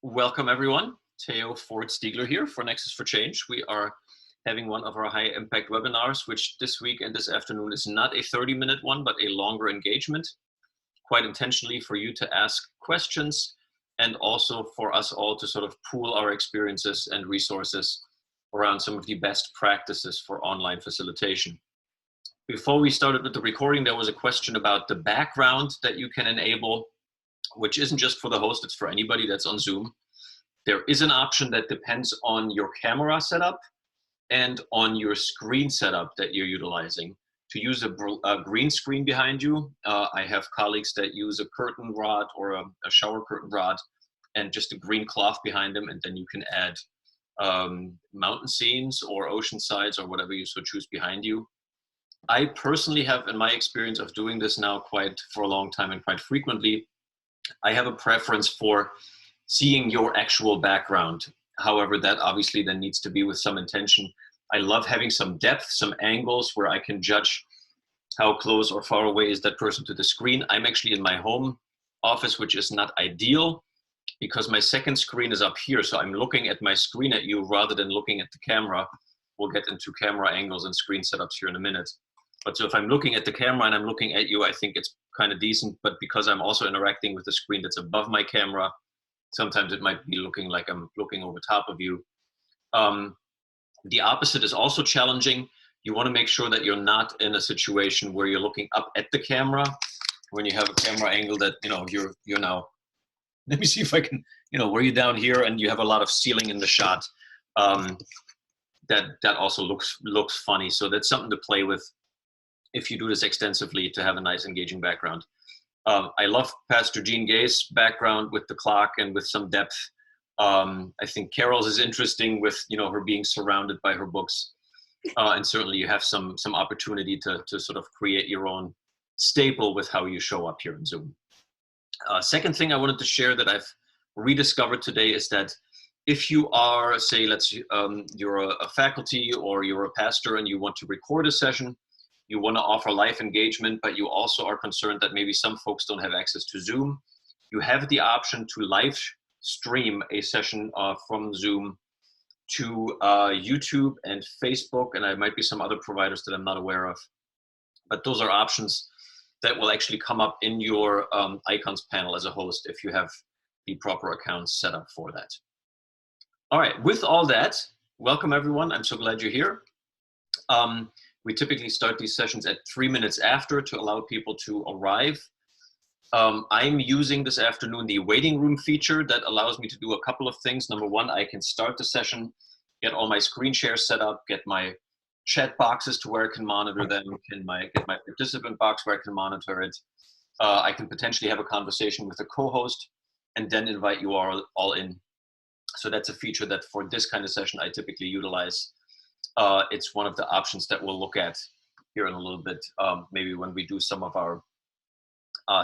Welcome, everyone. Theo Ford Stiegler here for Nexus for Change. We are having one of our high impact webinars, which this week and this afternoon is not a 30-minute one, but a longer engagement, quite intentionally for you to ask questions and also for us all to sort of pool our experiences and resources around some of the best practices for online facilitation. Before we started with the recording, there was a question about the background that you can enable, which isn't just for the host, it's for anybody that's on Zoom. There is an option that depends on your camera setup and on your screen setup that you're utilizing. To use a green screen behind you, I have colleagues that use a curtain rod or a shower curtain rod and just a green cloth behind them, and then you can add mountain scenes or ocean sides or whatever you so choose behind you. I personally have, in my experience of doing this now quite for a long time and quite frequently, I have a preference for seeing your actual background. However, that obviously then needs to be with some intention. I love having some depth, some angles where I can judge how close or far away is that person to the screen. I'm actually in my home office, which is not ideal because my second screen is up here. So I'm looking at my screen at you rather than looking at the camera. We'll get into camera angles and screen setups here in a minute. But so if I'm looking at the camera and I'm looking at you, I think it's kind of decent. But because I'm also interacting with the screen that's above my camera, sometimes it might be looking like I'm looking over top of you. The opposite is also challenging. You want to make sure that you're not in a situation where you're looking up at the camera when you have a camera angle that, you're now, let me see if I can, where you're down here and you have a lot of ceiling in the shot. That also looks funny. So that's something to play with if you do this extensively to have a nice engaging background. I love Pastor Jean Gay's background with the clock and with some depth. I think Carol's is interesting with her being surrounded by her books. And certainly you have some opportunity to sort of create your own staple with how you show up here in Zoom. Second thing I wanted to share that I've rediscovered today is that if you are, say, you're a faculty or you're a pastor and you want to record a session, you want to offer live engagement, but you also are concerned that maybe some folks don't have access to Zoom, you have the option to live stream a session from Zoom to YouTube and Facebook, and there might be some other providers that I'm not aware of. But those are options that will actually come up in your icons panel as a host if you have the proper accounts set up for that. All right, with all that, welcome everyone. I'm so glad you're here. We typically start these sessions at 3 minutes after to allow people to arrive. I'm using this afternoon the waiting room feature that allows me to do a couple of things. Number one, I can start the session, get all my screen shares set up, get my chat boxes to where I can monitor them, get my participant box where I can monitor it. I can potentially have a conversation with a co-host and then invite you all in. So that's a feature that for this kind of session I typically utilize. It's one of the options that we'll look at here in a little bit, maybe when we do some of our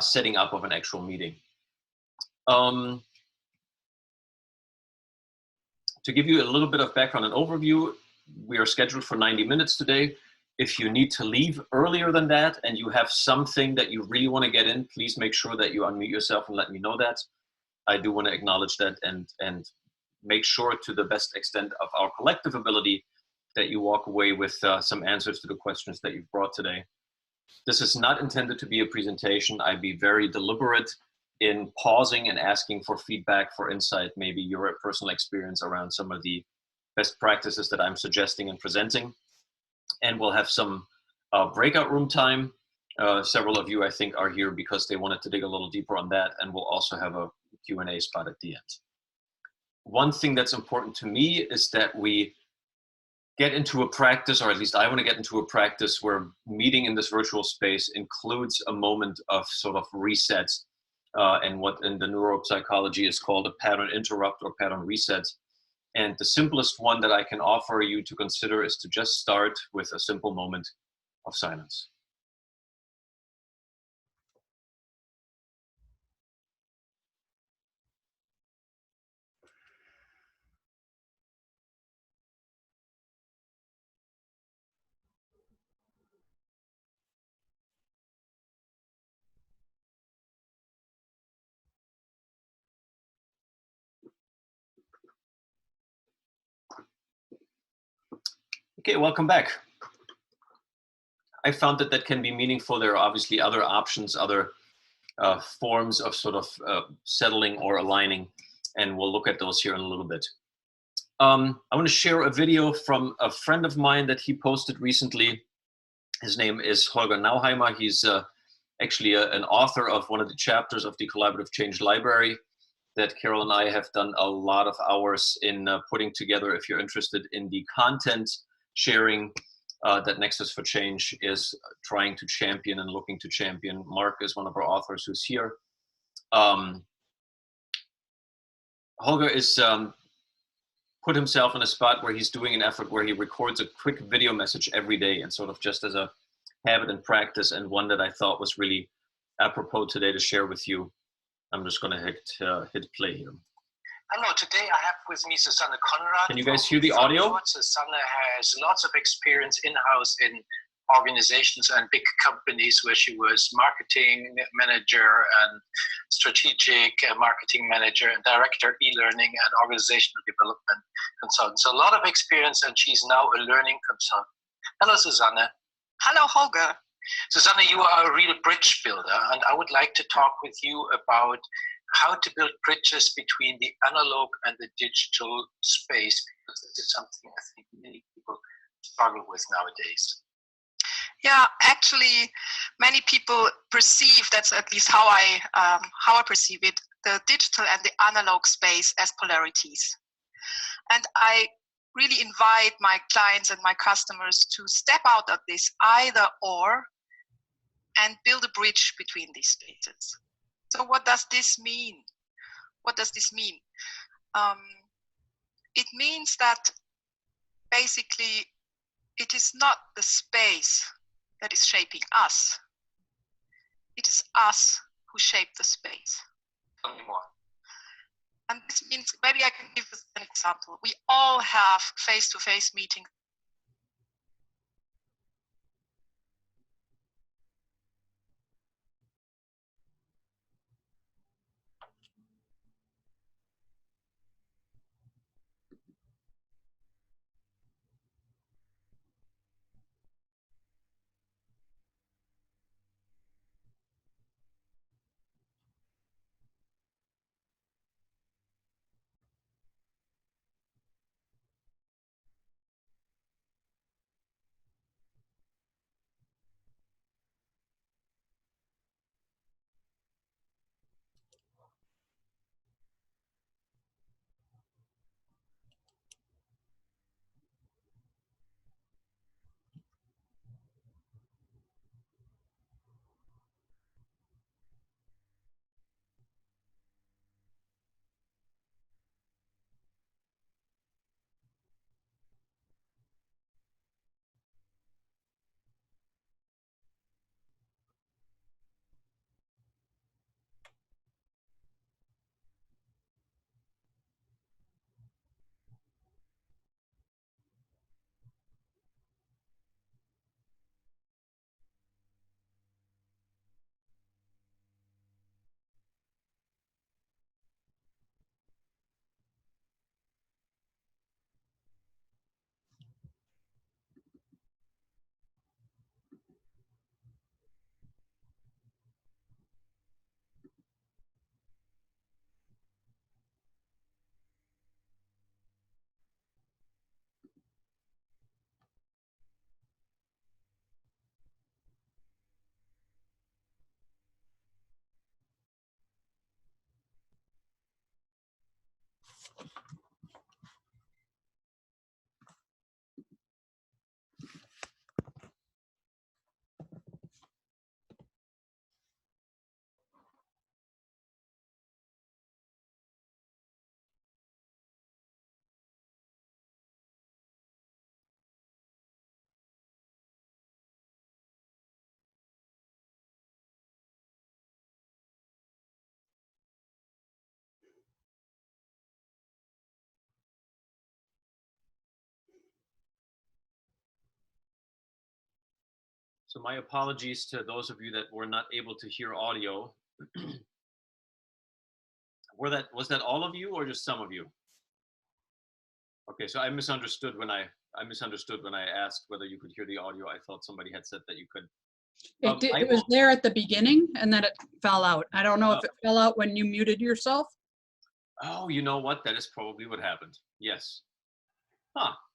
setting up of an actual meeting. To give you a little bit of background and overview, we are scheduled for 90 minutes today. If you need to leave earlier than that and you have something that you really want to get in, please make sure that you unmute yourself and let me know that. I do want to acknowledge that and make sure to the best extent of our collective ability that you walk away with some answers to the questions that you've brought today. This is not intended to be a presentation. I'd be very deliberate in pausing and asking for feedback, for insight, maybe your personal experience around some of the best practices that I'm suggesting and presenting. And we'll have some breakout room time. Several of you, I think, are here because they wanted to dig a little deeper on that, and we'll also have a Q&A spot at the end. One thing that's important to me is that we get into a practice, or at least I want to get into a practice where meeting in this virtual space includes a moment of sort of reset and what in the neuropsychology is called a pattern interrupt or pattern reset. And the simplest one that I can offer you to consider is to just start with a simple moment of silence. Okay, welcome back. I found that that can be meaningful. There are obviously other options, other forms of sort of settling or aligning, and we'll look at those here in a little bit. I want to share a video from a friend of mine that he posted recently. His name is Holger Nauheimer. He's actually an author of one of the chapters of the Collaborative Change Library that Carol and I have done a lot of hours in putting together. If you're interested in the content sharing that Nexus for Change is trying to champion and looking to champion. Mark is one of our authors who's here. Holger is put himself in a spot where he's doing an effort where he records a quick video message every day, and sort of just as a habit and practice, and one that I thought was really apropos today to share with you. I'm just going to hit play here. Hello, today I have with me Susanne Conrad. Can you guys hear the audio? Susanne has lots of experience in-house in organizations and big companies where she was marketing manager and strategic marketing manager and director e-learning and organizational development consultant. So a lot of experience, and she's now a learning consultant. Hello, Susanne. Hello, Holger. Susanne, you are a real bridge builder, and I would like to talk with you about how to build bridges between the analog and the digital space, because this is something I think many people struggle with nowadays. Yeah, actually, many people perceive, that's at least how I perceive it, the digital and the analog space as polarities. And I really invite my clients and my customers to step out of this either or and build a bridge between these spaces. So what does this mean? What does this mean? It means that basically it is not the space that is shaping us. It is us who shape the space. Tell me more. And this means, maybe I can give an example. We all have face-to-face meetings. So my apologies to those of you that were not able to hear audio. Was that all of you or just some of you? Okay, so I misunderstood when I asked whether you could hear the audio. I thought somebody had said that you could. It was there at the beginning and then it fell out. I don't know if it fell out when you muted yourself. Oh, you know what? That is probably what happened. Yes.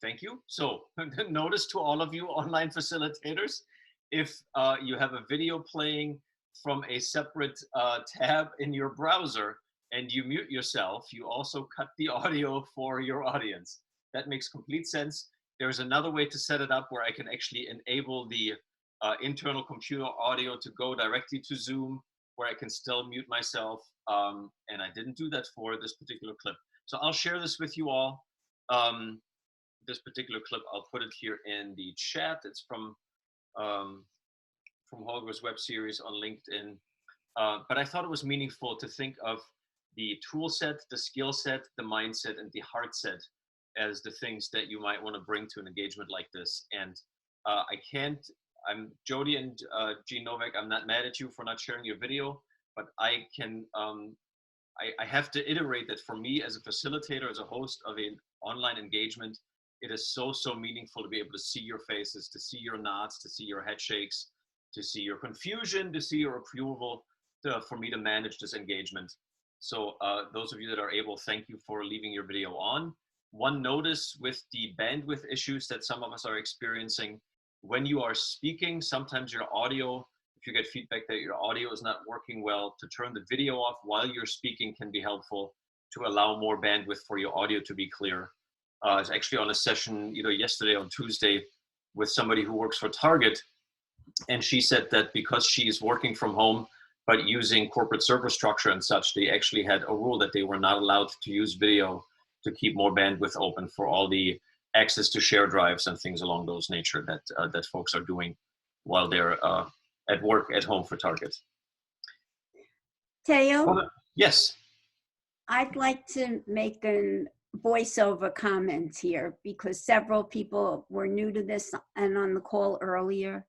Thank you. So notice to all of you online facilitators, if you have a video playing from a separate tab in your browser and you mute yourself, you also cut the audio for your audience. That makes complete sense. There's another way to set it up where I can actually enable the internal computer audio to go directly to Zoom, where I can still mute myself. And I didn't do that for this particular clip. So I'll share this with you all. This particular clip, I'll put it here in the chat. It's from Holger's web series on LinkedIn. But I thought it was meaningful to think of the tool set, the skill set, the mindset, and the heart set as the things that you might want to bring to an engagement like this. And I'm Jody and Jean Novak, I'm not mad at you for not sharing your video, but I can, I have to iterate that for me as a facilitator, as a host of an online engagement, it is so meaningful to be able to see your faces, to see your nods, to see your head shakes, to see your confusion, to see your approval, for me to manage this engagement. So those of you that are able, thank you for leaving your video on. One notice with the bandwidth issues that some of us are experiencing, when you are speaking, sometimes your audio, if you get feedback that your audio is not working well, to turn the video off while you're speaking can be helpful to allow more bandwidth for your audio to be clear. I was actually on a session either yesterday or Tuesday with somebody who works for Target, and she said that because she's working from home, but using corporate server structure and such, they actually had a rule that they were not allowed to use video to keep more bandwidth open for all the access to share drives and things along those nature that folks are doing while they're at work at home for Target. Teo? Yes. I'd like to make a voiceover comment here because several people were new to this and on the call earlier.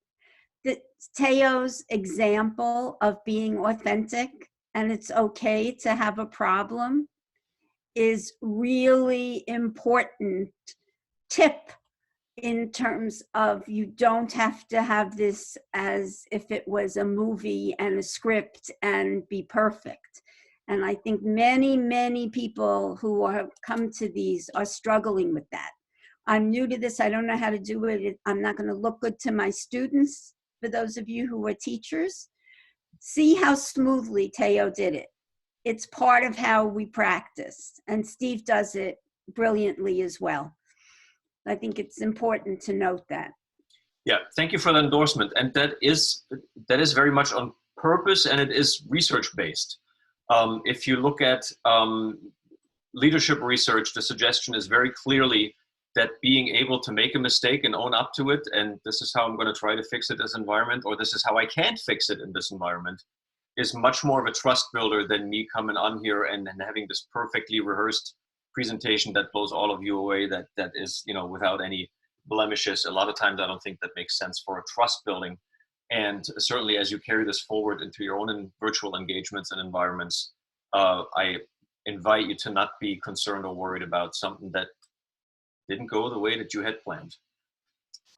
Teo's example of being authentic and it's okay to have a problem is really important tip in terms of you don't have to have this as if it was a movie and a script and be perfect. And I think many people who have come to these are struggling with that. I'm new to this. I don't know how to do it. I'm not going to look good to my students. For those of you who are teachers, see how smoothly Teo did it. It's part of how we practice. And Steve does it brilliantly as well. I think it's important to note that. Yeah, thank you for the endorsement. And that is very much on purpose, and it is research-based. If you look at leadership research, the suggestion is very clearly that being able to make a mistake and own up to it, and this is how I'm going to try to fix it in this environment, or this is how I can't fix it in this environment, is much more of a trust builder than me coming on here and having this perfectly rehearsed presentation that blows all of you away, that is, you know, without any blemishes. A lot of times I don't think that makes sense for a trust building. And certainly as you carry this forward into your own virtual engagements and environments, I invite you to not be concerned or worried about something that didn't go the way that you had planned.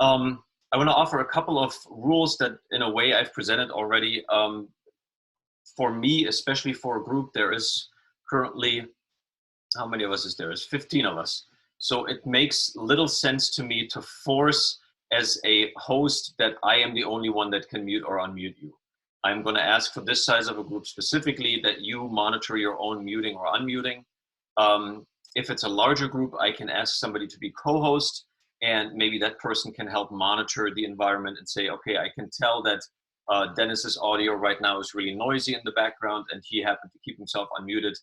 I want to offer a couple of rules that in a way I've presented already. For me, especially for a group, there is currently, how many of us is there? There's 15 of us. So it makes little sense to me to force as a host that I am the only one that can mute or unmute you. I'm going to ask for this size of a group specifically that you monitor your own muting or unmuting. If it's a larger group, I can ask somebody to be co-host, and maybe that person can help monitor the environment and say, okay, I can tell that Dennis's audio right now is really noisy in the background and he happened to keep himself unmuted.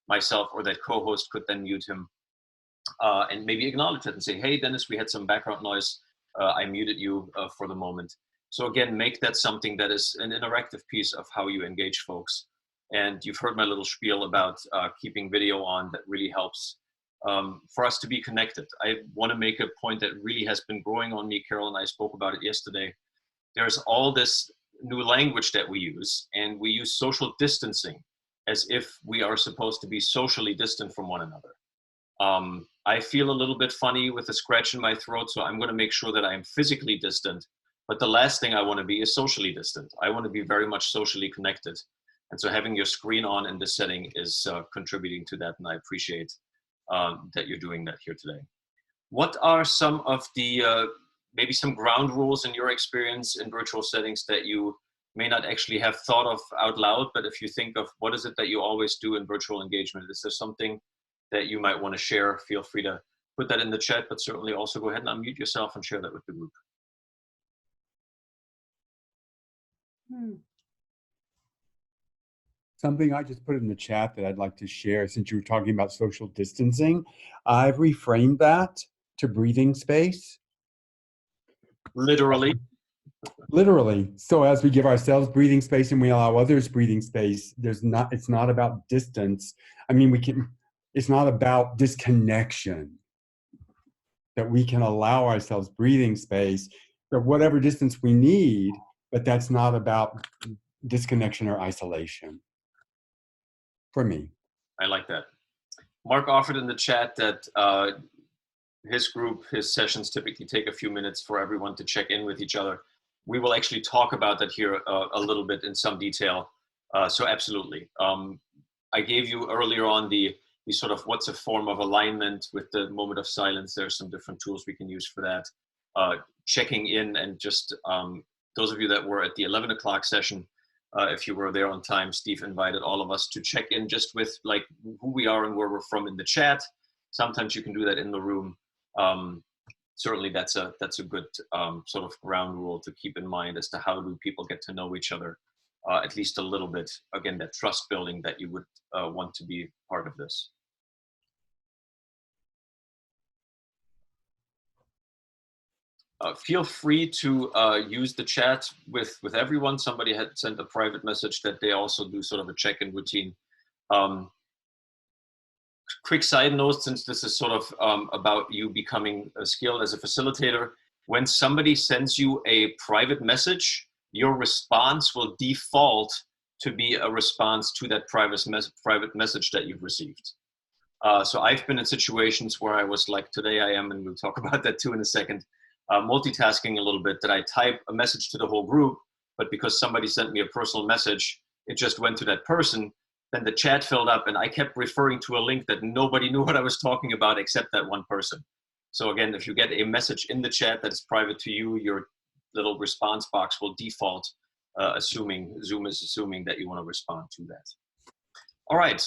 Myself or that co-host could then mute him and maybe acknowledge it and say, hey, Dennis, we had some background noise. I muted you for the moment. So again, make that something that is an interactive piece of how you engage folks. And you've heard my little spiel about keeping video on. That really helps for us to be connected. I want to make a point that really has been growing on me. Carol and I spoke about it yesterday. There's all this new language that we use, and we use social distancing as if we are supposed to be socially distant from one another. I feel a little bit funny with a scratch in my throat, so I'm going to make sure that I'm physically distant. But the last thing I want to be is socially distant. I want to be very much socially connected. And so having your screen on in this setting is contributing to that, and I appreciate that you're doing that here today. What are some of the, maybe some ground rules in your experience in virtual settings that you may not actually have thought of out loud, but if you think of what is it that you always do in virtual engagement, is there something that you might want to share? Feel free to put that in the chat, but certainly also go ahead and unmute yourself and share that with the group. Something I just put in the chat that I'd like to share, since you were talking about social distancing, I've reframed that to breathing space. Literally. Literally. So as we give ourselves breathing space and we allow others breathing space, it's not about distance. I mean, it's not about disconnection. That we can allow ourselves breathing space for whatever distance we need, but that's not about disconnection or isolation. For me. I like that. Mark offered in the chat that his group, his sessions typically take a few minutes for everyone to check in with each other. We will actually talk about that here a little bit in some detail. So absolutely. I gave you earlier on the sort of what's a form of alignment with the moment of silence. There's some different tools we can use for that. Checking in, and just those of you that were at the 11 o'clock session, if you were there on time, Steve invited all of us to check in just with like who we are and where we're from in the chat. Sometimes you can do that in the room. Certainly that's a good sort of ground rule to keep in mind as to how do people get to know each other, at least a little bit. Again, that trust building that you would want to be part of this. Feel free to use the chat with everyone. Somebody had sent a private message that they also do sort of a check-in routine. Quick side note, since this is sort of about you becoming skilled as a facilitator, when somebody sends you a private message, your response will default to be a response to that private message that you've received. So I've been in situations where I was like, today I am, and we'll talk about that too in a second, multitasking a little bit, that I type a message to the whole group, but because somebody sent me a personal message, it just went to that person. Then the chat filled up and I kept referring to a link that nobody knew what I was talking about except that one person. So again, if you get a message in the chat that is private to you, your little response box will default, assuming Zoom is assuming that you want to respond to that. All right.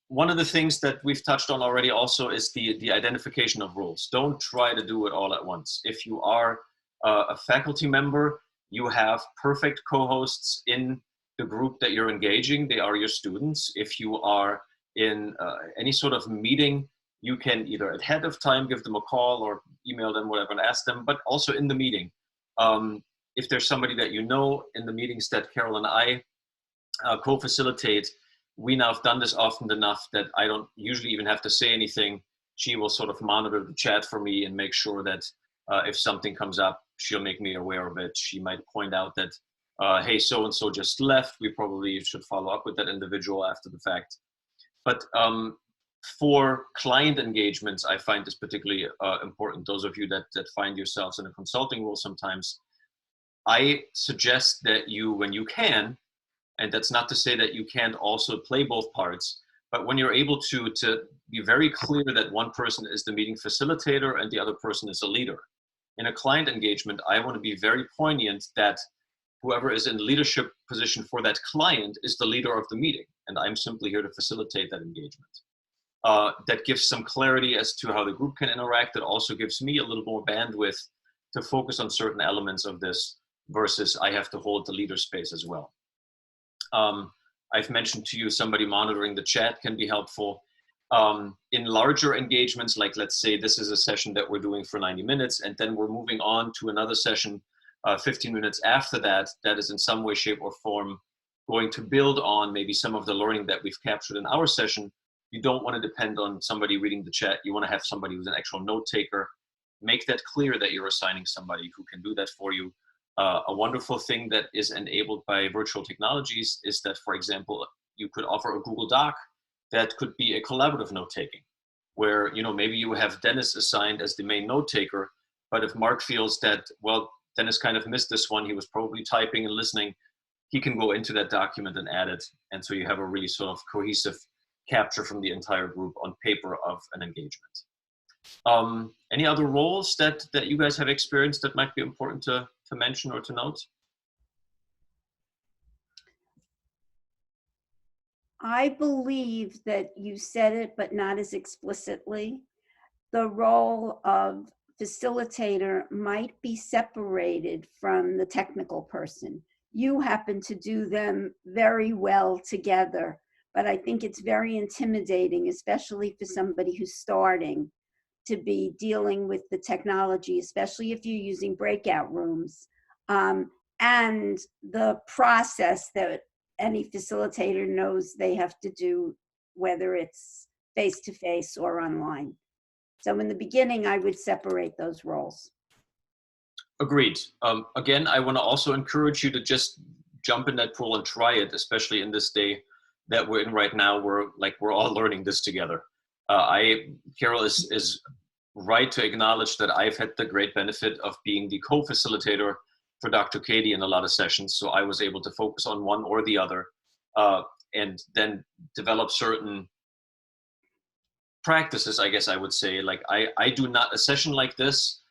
One of the things that we've touched on already also is the identification of roles. Don't try to do it all at once. If you are a faculty member, you have perfect co-hosts in the group that you're engaging. They are your students. If you are in any sort of meeting, you can either ahead of time give them a call or email them, whatever, and ask them, but also in the meeting. If there's somebody that you know in the meetings that Carol and I co-facilitate, we now have done this often enough that I don't usually even have to say anything. She will sort of monitor the chat for me and make sure that if something comes up, she'll make me aware of it. She might point out that, hey, so-and-so just left. We probably should follow up with that individual after the fact. But for client engagements, I find this particularly important. Those of you that find yourselves in a consulting role sometimes, I suggest that you, when you can, and that's not to say that you can't also play both parts, but when you're able to be very clear that one person is the meeting facilitator and the other person is a leader. In a client engagement, I want to be very poignant that whoever is in leadership position for that client is the leader of the meeting, and I'm simply here to facilitate that engagement. That gives some clarity as to how the group can interact. It also gives me a little more bandwidth to focus on certain elements of this versus I have to hold the leader space as well. I've mentioned to you somebody monitoring the chat can be helpful. In larger engagements, like let's say this is a session that we're doing for 90 minutes and then we're moving on to another session 15 minutes after that, that is in some way, shape or form going to build on maybe some of the learning that we've captured in our session. You don't want to depend on somebody reading the chat. You want to have somebody who's an actual note taker. Make that clear that you're assigning somebody who can do that for you. A wonderful thing that is enabled by virtual technologies is that, for example, you could offer a Google Doc that could be a collaborative note-taking. where, you know, maybe you have Dennis assigned as the main note taker, but if Mark feels that, well, Dennis kind of missed this one, he was probably typing and listening, he can go into that document and add it. And so you have a really sort of cohesive capture from the entire group on paper of an engagement. Any other roles that you guys have experienced that might be important to mention or to note? I believe that you said it, but not as explicitly. The role of facilitator might be separated from the technical person. You happen to do them very well together, but I think it's very intimidating, especially for somebody who's starting, to be dealing with the technology, especially if you're using breakout rooms, and the process that any facilitator knows they have to do, whether it's face-to-face or online. So in the beginning, I would separate those roles. Agreed. Again, I want to also encourage you to just jump in that pool and try it, especially in this day that we're in right now. We're all learning this together. Carol is right to acknowledge that I've had the great benefit of being the co-facilitator for Dr. Katie in a lot of sessions. So I was able to focus on one or the other, and then develop certain practices, I guess I would say. Like I do not, a session like this,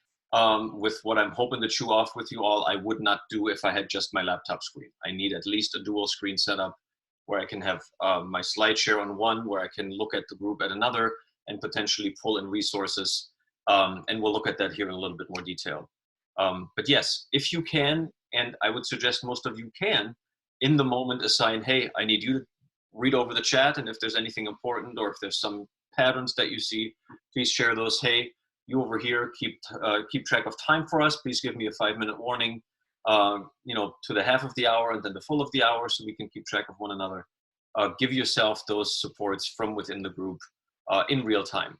with what I'm hoping to chew off with you all, I would not do if I had just my laptop screen. I need at least a dual screen setup where I can have my slide share on one, where I can look at the group at another, and potentially pull in resources. And we'll look at that here in a little bit more detail. But yes, if you can, and I would suggest most of you can, in the moment assign, hey, I need you to read over the chat, and if there's anything important or if there's some patterns that you see, please share those. Hey, you over here, keep track of time for us. Please give me a 5-minute warning, you know, to the half of the hour and then the full of the hour, so we can keep track of one another. Give yourself those supports from within the group in real time.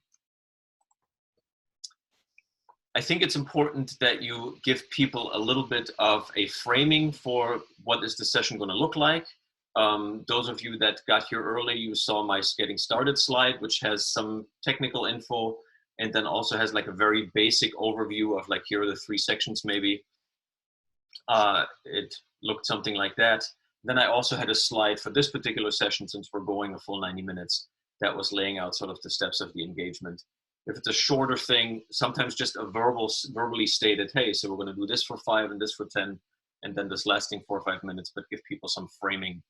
I think it's important that you give people a little bit of a framing for what is the session going to look like. Those of you that got here early, you saw my getting started slide, which has some technical info, and then also has like a very basic overview of like, here are the 3 sections maybe. It looked something like that. Then I also had a slide for this particular session, since we're going a full 90 minutes, that was laying out sort of the steps of the engagement. If it's a shorter thing, sometimes just a verbally stated, hey, so we're going to do this for 5 and this for 10, and then this lasting 4 or 5 minutes, but give people some framing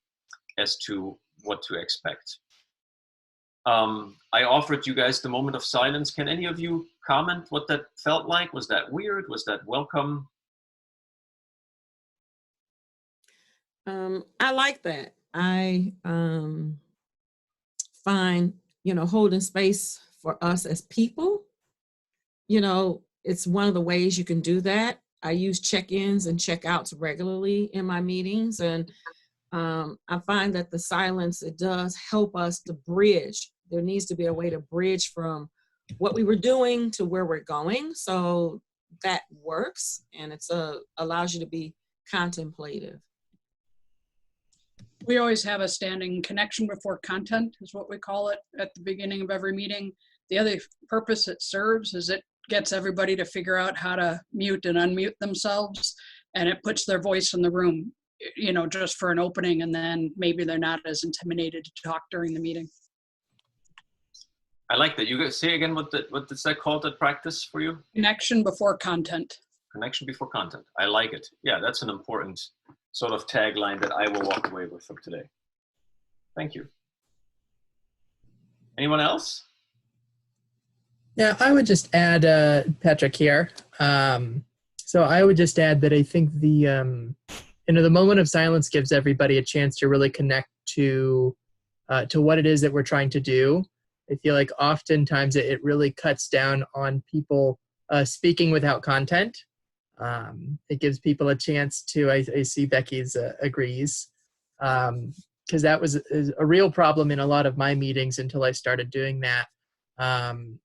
as to what to expect. I offered you guys the moment of silence. Can any of you comment what that felt like? Was that weird? Was that welcome? I like that. I find, you know, holding space for us as people, you know, it's one of the ways you can do that. I use check-ins and check-outs regularly in my meetings, and I find that the silence, it does help us to bridge. There needs to be a way to bridge from what we were doing to where we're going. So that works, and it's allows you to be contemplative. We always have a standing connection before content, is what we call it, at the beginning of every meeting. The other purpose it serves is it gets everybody to figure out how to mute and unmute themselves, and it puts their voice in the room, you know, just for an opening, and then maybe they're not as intimidated to talk during the meeting. I like that. You guys say again, what does that call, that practice for you? Connection before content. Connection before content. I like it. Yeah, that's an important sort of tagline that I will walk away with from today. Thank you. Anyone else? Yeah, I would just add, Patrick here. So I would just add that I think the, you know, the moment of silence gives everybody a chance to really connect to what it is that we're trying to do. I feel like oftentimes it really cuts down on people speaking without content. It gives people a chance to, I see Becky's agrees, because that was a real problem in a lot of my meetings until I started doing that.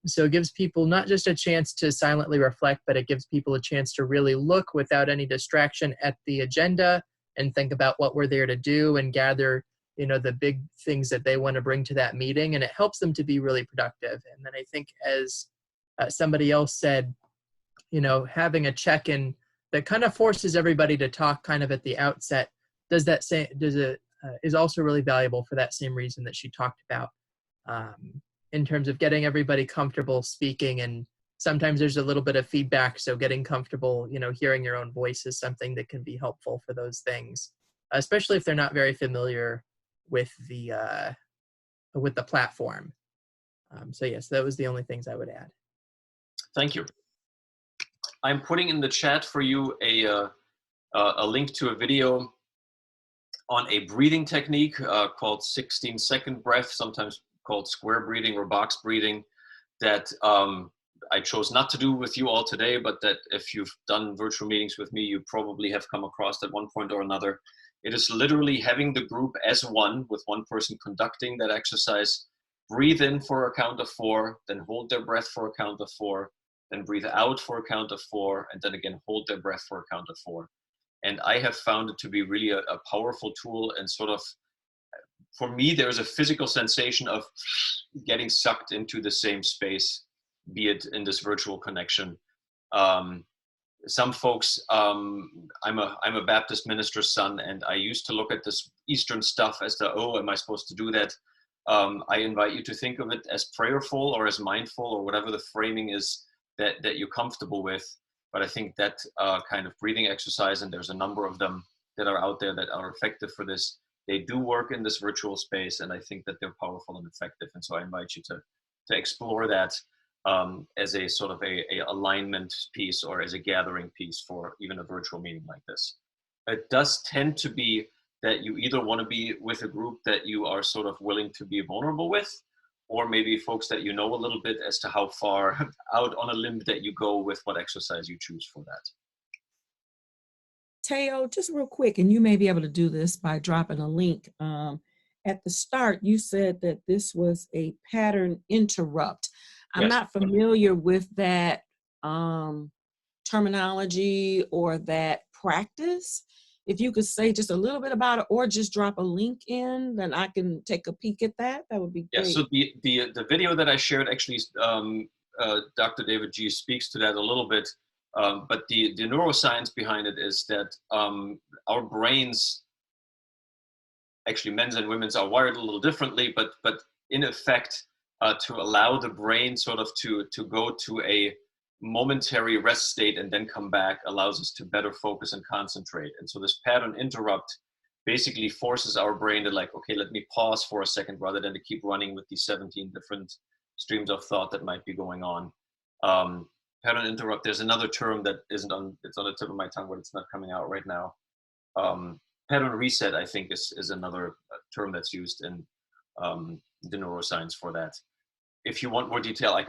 So it gives people not just a chance to silently reflect, but it gives people a chance to really look without any distraction at the agenda and think about what we're there to do and gather the big things that they want to bring to that meeting, and it helps them to be really productive. And then I think, as somebody else said, having a check-in that kind of forces everybody to talk kind of at the outset is also really valuable for that same reason that she talked about, in terms of getting everybody comfortable speaking. And sometimes there's a little bit of feedback, so getting comfortable, hearing your own voice is something that can be helpful for those things, especially if they're not very familiar with the platform. So yes, that was the only things I would add. Thank you. I'm putting in the chat for you a link to a video on a breathing technique called 16-second breath, sometimes called square breathing or box breathing, that I chose not to do with you all today, but that if you've done virtual meetings with me, you probably have come across at one point or another. It is literally having the group as one, with one person conducting that exercise. Breathe in for a count of 4, then hold their breath for a count of 4, then breathe out for a count of 4, and then again hold their breath for a count of 4. And I have found it to be really a powerful tool, and sort of, for me, there's a physical sensation of getting sucked into the same space, be it in this virtual connection. Some folks, I'm a Baptist minister's son, and I used to look at this Eastern stuff as oh, am I supposed to do that? I invite you to think of it as prayerful or as mindful, or whatever the framing is that you're comfortable with. But I think that kind of breathing exercise, and there's a number of them that are out there that are effective for this, they do work in this virtual space, and I think that they're powerful and effective. And so I invite you to explore that as a sort of a alignment piece, or as a gathering piece for even a virtual meeting like this. It does tend to be that you either want to be with a group that you are sort of willing to be vulnerable with, or maybe folks that you know a little bit, as to how far out on a limb that you go with what exercise you choose for that. Teo, just real quick, and you may be able to do this by dropping a link. At the start, you said that this was a pattern interrupt. I'm Yes. not familiar with that terminology or that practice. If you could say just a little bit about it, or just drop a link in, then I can take a peek at that. That would be great. Yeah, so the video that I shared, actually, Dr. David G speaks to that a little bit. But the neuroscience behind it is that our brains, actually men's and women's, are wired a little differently, but in effect, to allow the brain sort of to go to a momentary rest state and then come back allows us to better focus and concentrate. And so this pattern interrupt basically forces our brain to, like, okay, let me pause for a second, rather than to keep running with these 17 different streams of thought that might be going on. Pattern interrupt, there's another term that isn't on, it's on the tip of my tongue, but it's not coming out right now. Pattern reset, I think, is another term that's used in the neuroscience for that. If you want more detail, I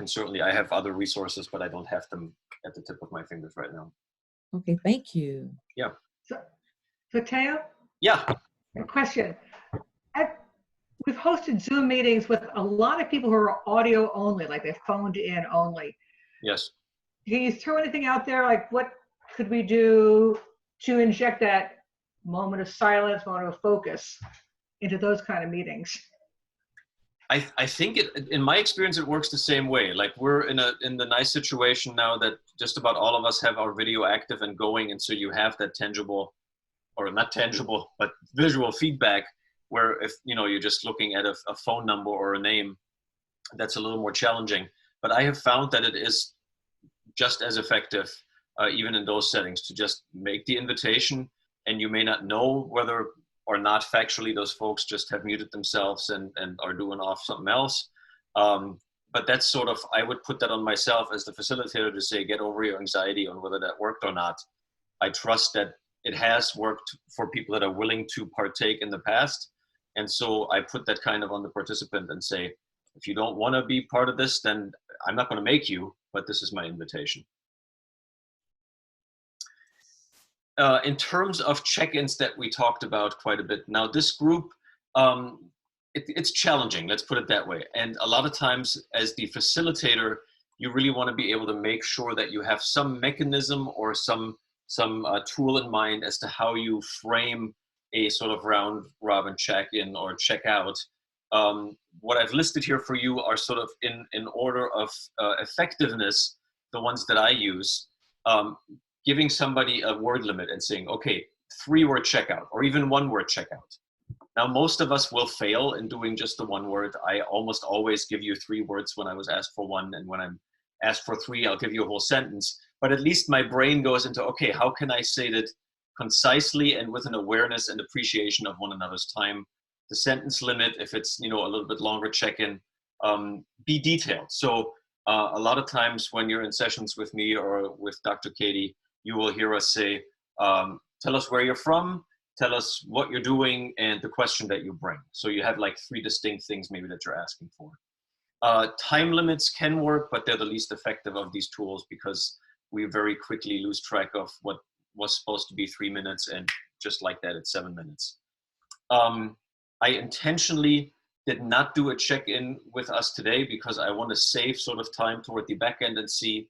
have other resources, but I don't have them at the tip of my fingers right now. Okay, thank you. Yeah. So Teo? Yeah. A question. We've hosted Zoom meetings with a lot of people who are audio only, like they phoned in only. Yes. Can you throw anything out there? Like, what could we do to inject that moment of silence, moment of focus into those kind of meetings? I think in my experience, it works the same way. Like, we're in the nice situation now that just about all of us have our video active and going. And so you have that tangible, or not tangible, but visual feedback, where if, you're just looking at a phone number or a name, that's a little more challenging. But I have found that it is just as effective, even in those settings, to just make the invitation, and you may not know whether or not factually those folks just have muted themselves and are doing off something else. But that's sort of, I would put that on myself as the facilitator to say, get over your anxiety on whether that worked or not. I trust that it has worked for people that are willing to partake in the past. And so I put that kind of on the participant and say, if you don't want to be part of this, then I'm not going to make you, but this is my invitation. In terms of check-ins that we talked about quite a bit, now this group, it's challenging, let's put it that way. And a lot of times as the facilitator, you really want to be able to make sure that you have some mechanism or some tool in mind as to how you frame a sort of round robin check-in or check-out. What I've listed here for you are sort of in order of effectiveness, the ones that I use. Giving somebody a word limit and saying, okay, 3-word checkout or even 1-word checkout. Now, most of us will fail in doing just the 1 word. I almost always give you 3 words when I was asked for 1, and when I'm asked for 3, I'll give you a whole sentence. But at least my brain goes into, okay, how can I say that concisely and with an awareness and appreciation of one another's time? The sentence limit, if it's, you know, a little bit longer check-in, be detailed. So a lot of times when you're in sessions with me or with Dr. Katie, you will hear us say, tell us where you're from, tell us what you're doing, and the question that you bring. So you have like 3 distinct things maybe that you're asking for. Time limits can work, but they're the least effective of these tools because we very quickly lose track of what was supposed to be 3 minutes, and just like that, it's 7 minutes. I intentionally did not do a check-in with us today because I want to save sort of time toward the back end and see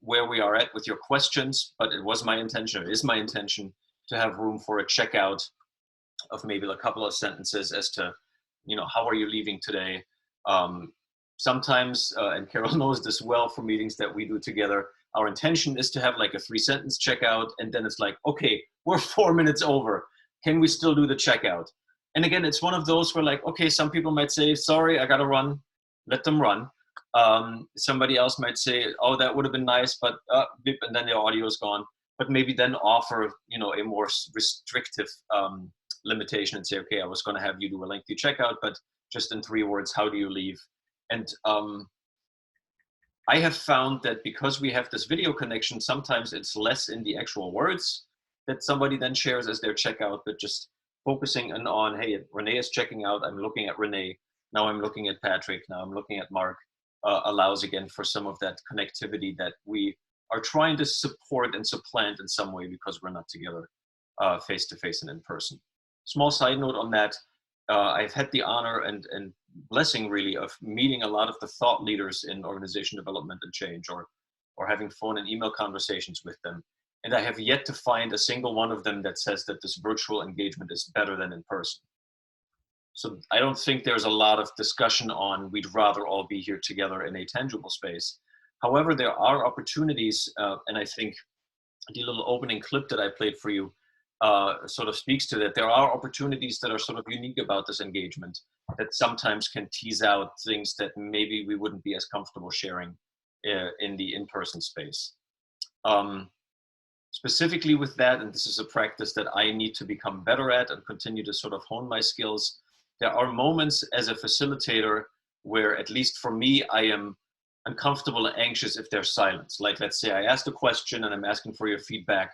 where we are at with your questions, but it was my intention, it is my intention, to have room for a checkout of maybe a couple of sentences as to, you know, how are you leaving today? Sometimes, and Carol knows this well from meetings that we do together, our intention is to have like a 3-sentence checkout, and then it's like, okay, we're 4 minutes over. Can we still do the checkout? And again, it's one of those where like, okay, some people might say, sorry, I gotta run, let them run. Somebody else might say, oh, that would have been nice, but beep, and then the audio is gone. But maybe then offer, you know, a more restrictive limitation and say, okay, I was going to have you do a lengthy checkout, but just in 3 words, how do you leave? And I have found that because we have this video connection, sometimes it's less in the actual words that somebody then shares as their checkout, but just focusing on, hey, Renee is checking out, I'm looking at Renee, now I'm looking at Patrick, now I'm looking at Mark, allows again for some of that connectivity that we are trying to support and supplant in some way because we're not together face-to-face and in person. Small side note on that, I've had the honor and blessing really of meeting a lot of the thought leaders in organization development and change, or having phone and email conversations with them. And I have yet to find a single one of them that says that this virtual engagement is better than in person. So I don't think there's a lot of discussion on we'd rather all be here together in a tangible space. However, there are opportunities, and I think the little opening clip that I played for you sort of speaks to that. There are opportunities that are sort of unique about this engagement that sometimes can tease out things that maybe we wouldn't be as comfortable sharing in the in-person space. Specifically with that, and this is a practice that I need to become better at and continue to sort of hone my skills, there are moments as a facilitator where, at least for me, I am uncomfortable and anxious if there's silence. Like, let's say I asked a question and I'm asking for your feedback,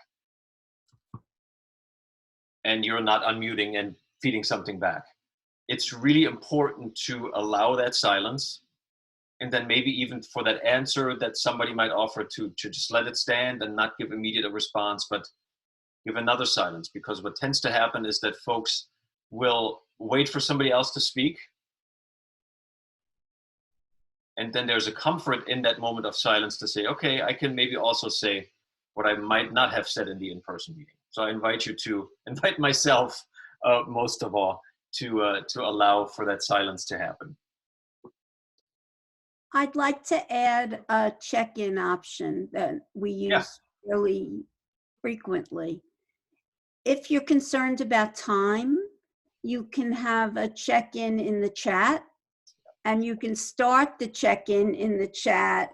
and you're not unmuting and feeding something back. It's really important to allow that silence, and then maybe even for that answer that somebody might offer to just let it stand and not give immediate a response, but give another silence. Because what tends to happen is that folks will wait for somebody else to speak, and then there's a comfort in that moment of silence to say, okay, I can maybe also say what I might not have said in the in-person meeting. So I invite you to invite myself, most of all, to allow for that silence to happen. I'd like to add a check-in option that we use really frequently. If you're concerned about time, you can have a check-in in the chat, and you can start the check-in in the chat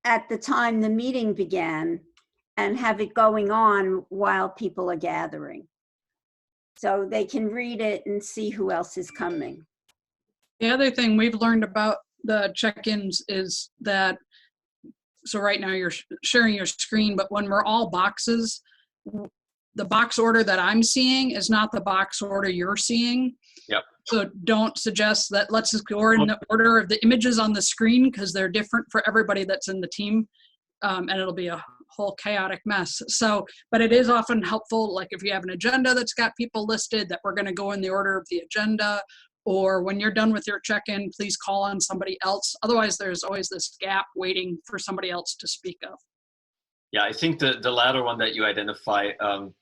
at the time the meeting began and have it going on while people are gathering. So they can read it and see who else is coming. The other thing we've learned about the check-ins is that, so right now you're sharing your screen, but when we're all boxes, the box order that I'm seeing is not the box order you're seeing. Yep. So don't suggest that let's just go in the order of the images on the screen, because they're different for everybody that's in the team, and it'll be a whole chaotic mess. So, but it is often helpful, like if you have an agenda that's got people listed, that we're going to go in the order of the agenda, or when you're done with your check-in, please call on somebody else. Otherwise, there's always this gap waiting for somebody else to speak of. Yeah, I think the latter one that you identify,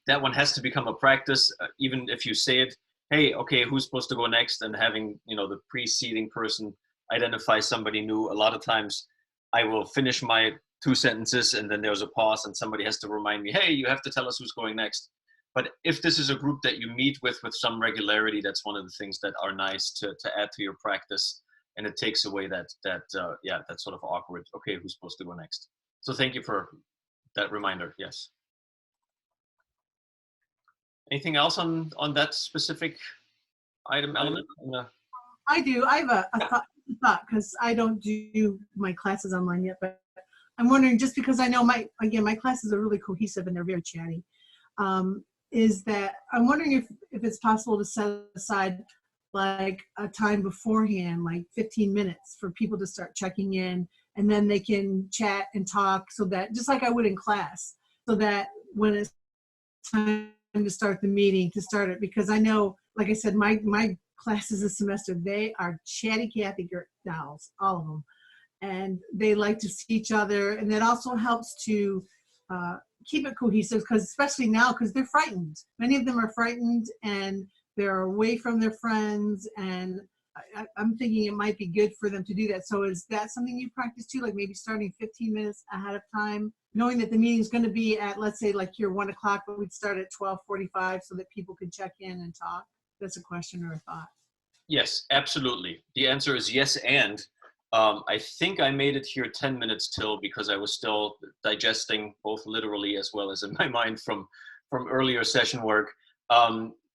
that one has to become a practice, even if you say it, hey, okay, who's supposed to go next? And having, the preceding person identify somebody new. A lot of times I will finish my 2 sentences and then there's a pause and somebody has to remind me, hey, you have to tell us who's going next. But if this is a group that you meet with some regularity, that's one of the things that are nice to add to your practice. And it takes away that sort of awkward, okay, who's supposed to go next? So thank you for that reminder, yes. Anything else on that specific element? I do. I have a thought because I don't do my classes online yet, but I'm wondering, just because I know my classes are really cohesive and they're very chatty, is that I'm wondering if it's possible to set aside like a time beforehand, like 15 minutes for people to start checking in, and then they can chat and talk, so that, just like I would in class, so that when it's time to start the meeting, to start it. Because I know, like I said, my classes this semester, they are chatty Cathy dolls, all of them. And they like to see each other. And that also helps to keep it cohesive, because especially now, because they're frightened. Many of them are frightened and they're away from their friends. And I'm thinking it might be good for them to do that. So is that something you practice too? Like maybe starting 15 minutes ahead of time, knowing that the meeting is going to be at, let's say, like here 1 o'clock, but we'd start at 12:45 so that people can check in and talk. That's a question or a thought. Yes, absolutely. The answer is yes, and I think I made it here 10 minutes till, because I was still digesting, both literally as well as in my mind, from earlier session work.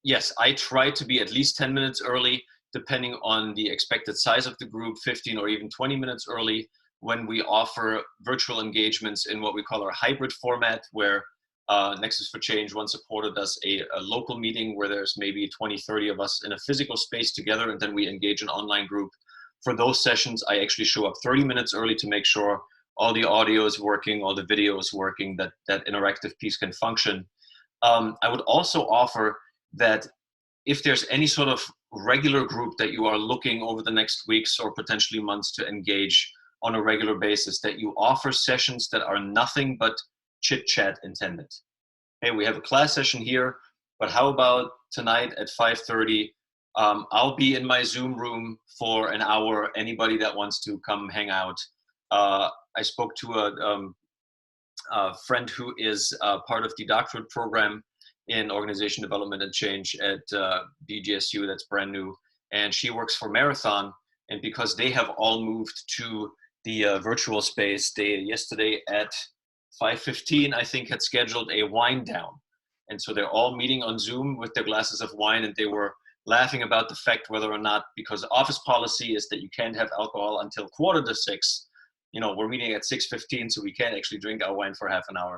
Yes, I try to be at least 10 minutes early, depending on the expected size of the group, 15 or even 20 minutes early, when we offer virtual engagements in what we call our hybrid format, where Nexus for Change once supported us a local meeting where there's maybe 20, 30 of us in a physical space together, and then we engage an online group. For those sessions, I actually show up 30 minutes early to make sure all the audio is working, all the video is working, that interactive piece can function. I would also offer that if there's any sort of regular group that you are looking over the next weeks or potentially months to engage on a regular basis, that you offer sessions that are nothing but chit chat intended. Hey, we have a class session here, but how about tonight at 5:30? I'll be in my Zoom room for an hour. Anybody that wants to come hang out. I spoke to a friend who is part of the doctorate program in organization development and change at BGSU, that's brand new, and she works for Marathon. And because they have all moved to the virtual space, they yesterday at 5:15, I think, had scheduled a wine down. And so they're all meeting on Zoom with their glasses of wine, and they were laughing about the fact whether or not, because office policy is that you can't have alcohol until 5:45, we're meeting at 6:15, so we can't actually drink our wine for half an hour.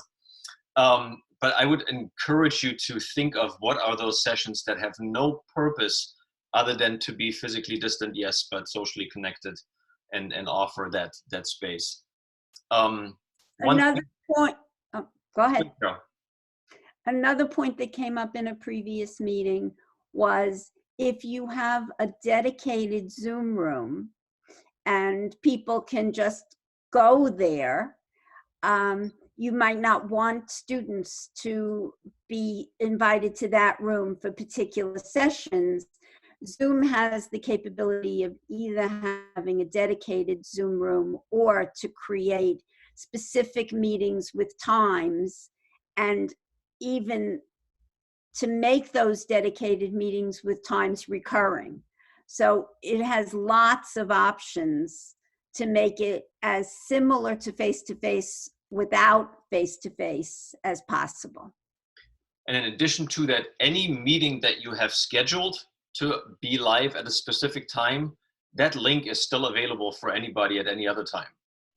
But I would encourage you to think of what are those sessions that have no purpose other than to be physically distant, yes, but socially connected, and offer that space. Another point, oh, go ahead. No. Another point that came up in a previous meeting was, if you have a dedicated Zoom room and people can just go there, you might not want students to be invited to that room for particular sessions. Zoom has the capability of either having a dedicated Zoom room or to create specific meetings with times, and even to make those dedicated meetings with times recurring. So it has lots of options to make it as similar to face-to-face without face-to-face as possible. And in addition to that, any meeting that you have scheduled to be live at a specific time, that link is still available for anybody at any other time.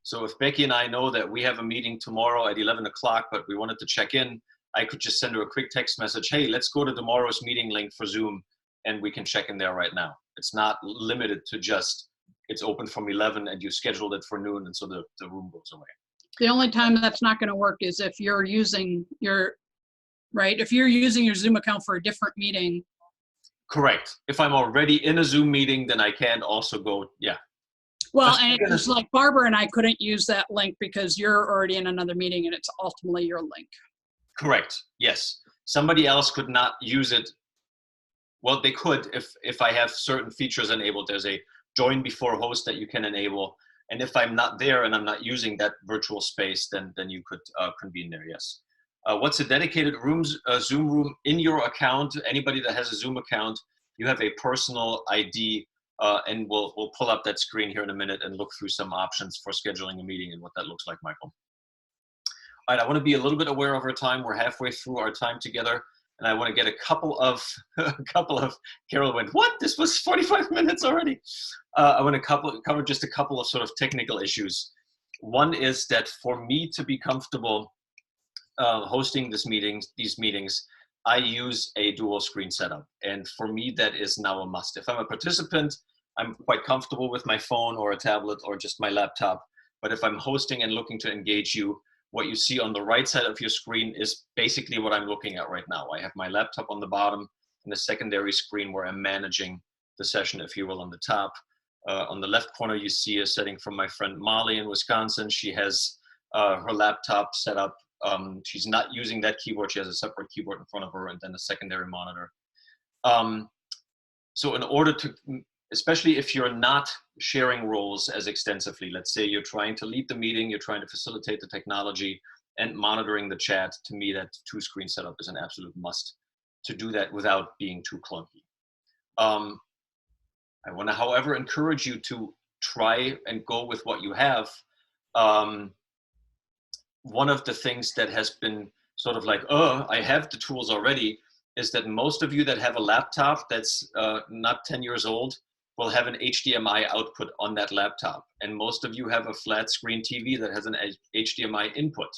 So if Becky and I know that we have a meeting tomorrow at 11 o'clock, but we wanted to check in, I could just send her a quick text message, hey, let's go to tomorrow's meeting link for Zoom, and we can check in there right now. It's not limited to just, it's open from 11 and you scheduled it for noon, and so the room goes away. The only time that's not going to work is if you're using your, if you're using your Zoom account for a different meeting. Correct. If I'm already in a Zoom meeting, then I can also go, yeah. Well, and it's like Barbara and I couldn't use that link because you're already in another meeting and it's ultimately your link. Correct. Yes. Somebody else could not use it. Well, they could if I have certain features enabled. There's a join before host that you can enable. And if I'm not there and I'm not using that virtual space, then you could convene there, yes. What's a dedicated Zoom room in your account? Anybody that has a Zoom account, you have a personal ID, and we'll pull up that screen here in a minute and look through some options for scheduling a meeting and what that looks like, Michael. All right, I want to be a little bit aware of our time. We're halfway through our time together, and I want to get a couple of Carol went, what? This was 45 minutes already. I want to cover just a couple of sort of technical issues. One is that for me to be comfortable hosting these meetings, I use a dual screen setup. And for me, that is now a must. If I'm a participant, I'm quite comfortable with my phone or a tablet or just my laptop. But if I'm hosting and looking to engage you, what you see on the right side of your screen is basically what I'm looking at right now. I have my laptop on the bottom and the secondary screen where I'm managing the session, if you will, on the top. On the left corner, you see a setting from my friend Molly in Wisconsin. She has her laptop set up. She's not using that keyboard. She has a separate keyboard in front of her and then a secondary monitor. So in order to, especially if you're not sharing roles as extensively, let's say you're trying to lead the meeting, you're trying to facilitate the technology and monitoring the chat, to me that two-screen setup is an absolute must to do that without being too clunky. I want to, however, encourage you to try and go with what you have. One of the things that has been sort of like, oh, I have the tools already, is that most of you that have a laptop that's not 10 years old will have an HDMI output on that laptop. And most of you have a flat screen TV that has an HDMI input.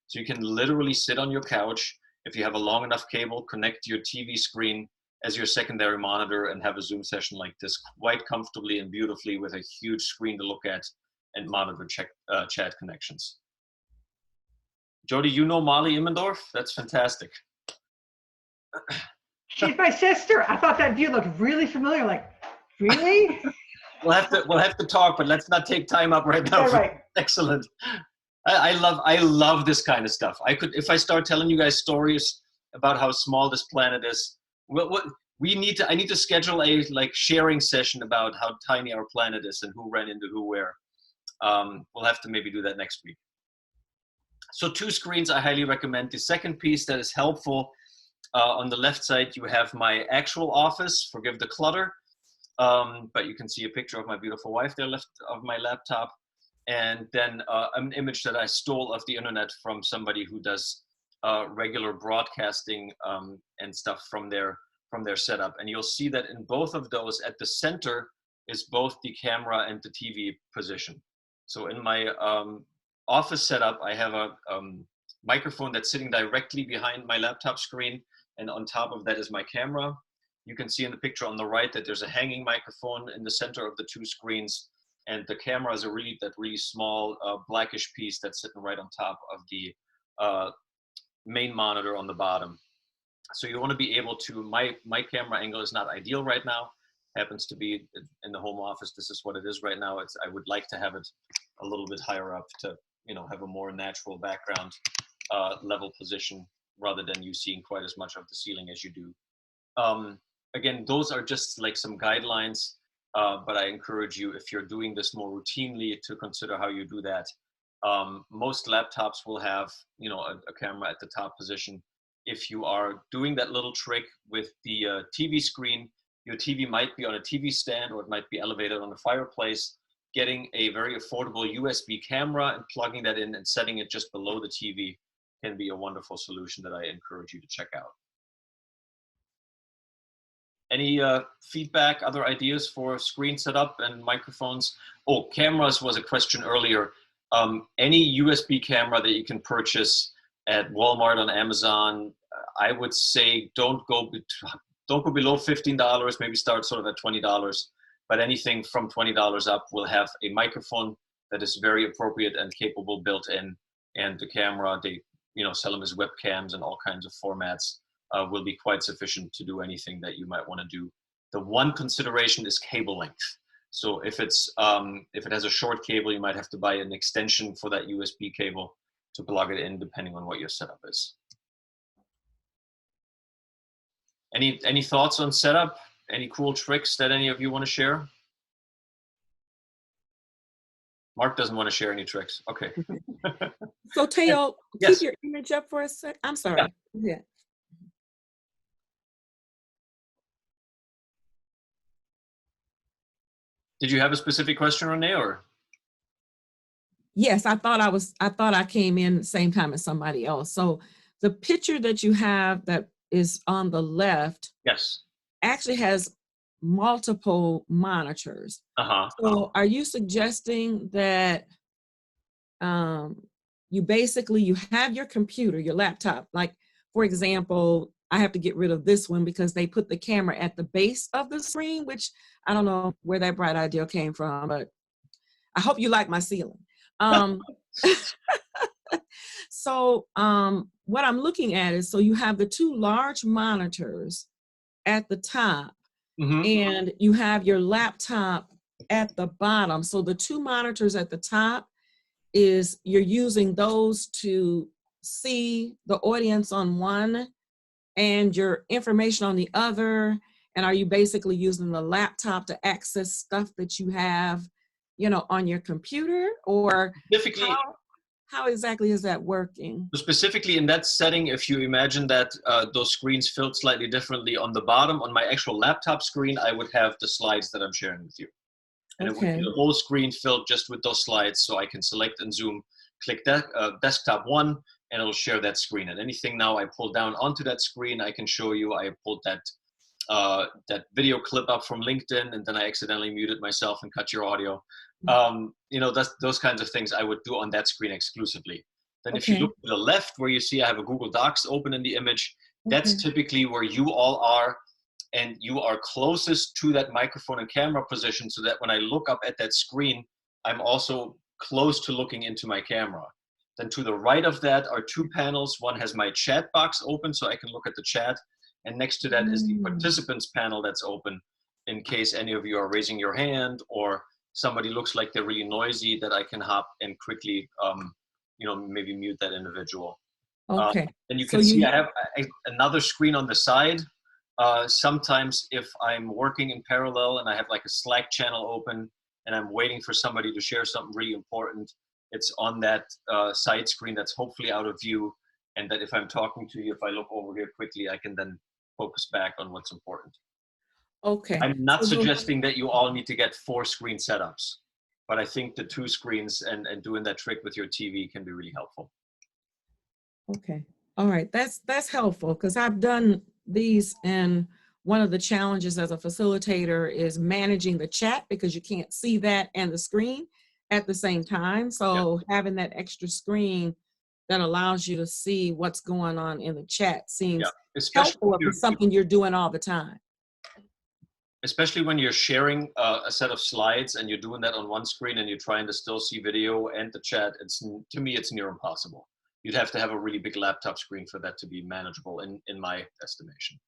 So you can literally sit on your couch. If you have a long enough cable, connect your TV screen as your secondary monitor and have a Zoom session like this quite comfortably and beautifully with a huge screen to look at and monitor chat connections. Jody, you know Molly Immendorf? That's fantastic. She's my sister. I thought that view looked really familiar. Like, really? We'll have to talk, but let's not take time up right now. Yeah, right. Excellent. I love this kind of stuff. If I start telling you guys stories about how small this planet is, I need to schedule a sharing session about how tiny our planet is and who ran into who where. We'll have to maybe do that next week. So 2 screens I highly recommend. The second piece that is helpful, on the left side, you have my actual office, forgive the clutter, but you can see a picture of my beautiful wife there left of my laptop. And then an image that I stole off the internet from somebody who does regular broadcasting and stuff from their setup. And you'll see that in both of those, at the center is both the camera and the TV position. So in my office setup, I have a microphone that's sitting directly behind my laptop screen, and on top of that is my camera. You can see in the picture on the right that there's a hanging microphone in the center of the 2 screens, and the camera is that really small blackish piece that's sitting right on top of the main monitor on the bottom. So you want to be able to, my camera angle is not ideal right now, happens to be in the home office. This is what it is right now. I would like to have it a little bit higher up to, have a more natural background level position rather than you seeing quite as much of the ceiling as you do. Again, those are just like some guidelines, but I encourage you, if you're doing this more routinely, to consider how you do that. Most laptops will have, a camera at the top position. If you are doing that little trick with the TV screen, your TV might be on a TV stand or it might be elevated on the fireplace. Getting a very affordable USB camera and plugging that in and setting it just below the TV can be a wonderful solution that I encourage you to check out. Any feedback, other ideas for screen setup and microphones? Oh, cameras was a question earlier. Any USB camera that you can purchase at Walmart, on Amazon, I would say don't go below $15, maybe start sort of at $20. But anything from $20 up will have a microphone that is very appropriate and capable built in, and the camera, they sell them as webcams and all kinds of formats, will be quite sufficient to do anything that you might want to do. The one consideration is cable length. So if it has a short cable, you might have to buy an extension for that USB cable to plug it in, depending on what your setup is. Any thoughts on setup? Any cool tricks that any of you want to share? Mark doesn't want to share any tricks. Okay. So Teo, Yes. keep your image up for a sec. I'm sorry. Yeah. Did you have a specific question, Renee, or? Yes, I thought I came in the same time as somebody else. So the picture that you have that is on the left, Yes. actually has multiple monitors. So are you suggesting that you have your computer, your laptop, like, for example, I have to get rid of this one because they put the camera at the base of the screen, which I don't know where that bright idea came from, but I hope you like my ceiling. So what I'm looking at is, so you have the two large monitors at the top, and you have your laptop at the bottom. So the two monitors at the top, is you're using those to see the audience on one and your information on the other? And are you basically using the laptop to access stuff that you have, on your computer? Or how exactly is that working? Specifically in that setting, if you imagine that those screens filled slightly differently, on the bottom, on my actual laptop screen, I would have the slides that I'm sharing with you. And it would be the whole screen filled just with those slides, so I can select in Zoom, click desktop 1, and it'll share that screen. And anything now I pull down onto that screen, I can show you. I pulled that video clip up from LinkedIn, and then I accidentally muted myself and cut your audio. Those kinds of things I would do on that screen exclusively. Then if you look to the left, where you see I have a Google Docs open in the image, that's typically where you all are. And you are closest to that microphone and camera position, so that when I look up at that screen, I'm also close to looking into my camera. Then to the right of that are two panels. One has my chat box open, so I can look at the chat. And next to that is the participants panel that's open, in case any of you are raising your hand or somebody looks like they're really noisy, that I can hop and quickly, maybe mute that individual. And you can see I have another screen on the side. Sometimes if I'm working in parallel and I have like a Slack channel open and I'm waiting for somebody to share something really important, it's on that side screen that's hopefully out of view, and that if I'm talking to you, if I look over here quickly, I can then focus back on what's important. I'm not suggesting that you all need to get 4 screen setups, but I think the 2 screens and doing that trick with your TV can be really helpful. Okay. All right. That's helpful, because I've done these, and one of the challenges as a facilitator is managing the chat, because you can't see that and the screen at the same time. So having that extra screen that allows you to see what's going on in the chat seems helpful if it's something you're doing all the time. Especially when you're sharing a set of slides and you're doing that on one screen and you're trying to still see video and the chat, to me, it's near impossible. You'd have to have a really big laptop screen for that to be manageable, in my estimation.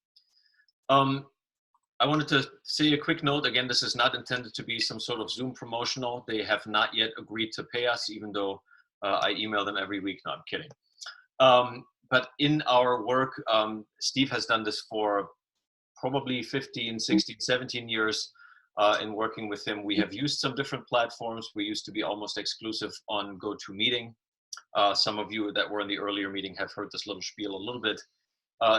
I wanted to say a quick note. Again, this is not intended to be some sort of Zoom promotional. They have not yet agreed to pay us, even though I email them every week. No, I'm kidding. But in our work, Steve has done this for probably 15, 16, 17 years. In working with him, we have used some different platforms. We used to be almost exclusive on GoToMeeting. Some of you that were in the earlier meeting have heard this little spiel a little bit.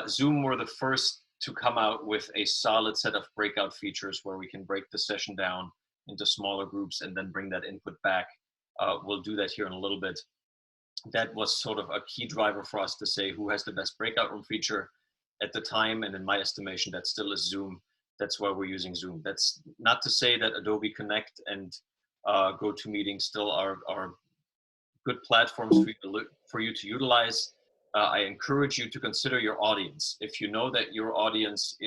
Zoom were the first to come out with a solid set of breakout features where we can break the session down into smaller groups and then bring that input back. We'll do that here in a little bit. That was sort of a key driver for us to say who has the best breakout room feature at the time. And in my estimation, that still is Zoom. That's why we're using Zoom. That's not to say that Adobe Connect and GoToMeeting still are good platforms for you to utilize. I encourage you to consider your audience. If you know that your audience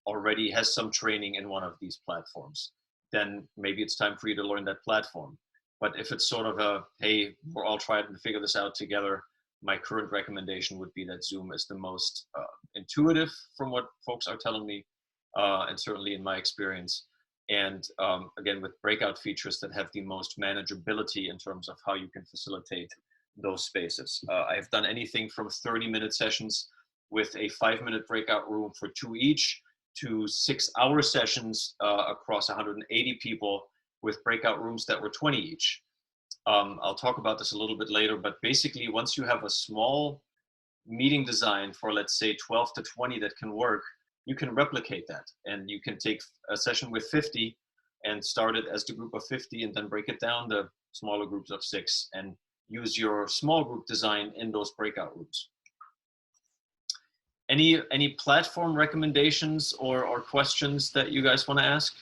already has some training in one of these platforms, then maybe it's time for you to learn that platform. But if it's sort of hey, we're all trying to figure this out together, my current recommendation would be that Zoom is the most intuitive from what folks are telling me, and certainly in my experience, and again, with breakout features that have the most manageability in terms of how you can facilitate those spaces. I've done anything from 30-minute sessions with a 5-minute breakout room for 2 each to 6-hour sessions across 180 people with breakout rooms that were 20 each. I'll talk about this a little bit later, but basically once you have a small meeting design for, let's say, 12 to 20 that can work, you can replicate that, and you can take a session with 50 and start it as the group of 50 and then break it down to smaller groups of 6 and use your small group design in those breakout rooms. Any platform recommendations or questions that you guys want to ask?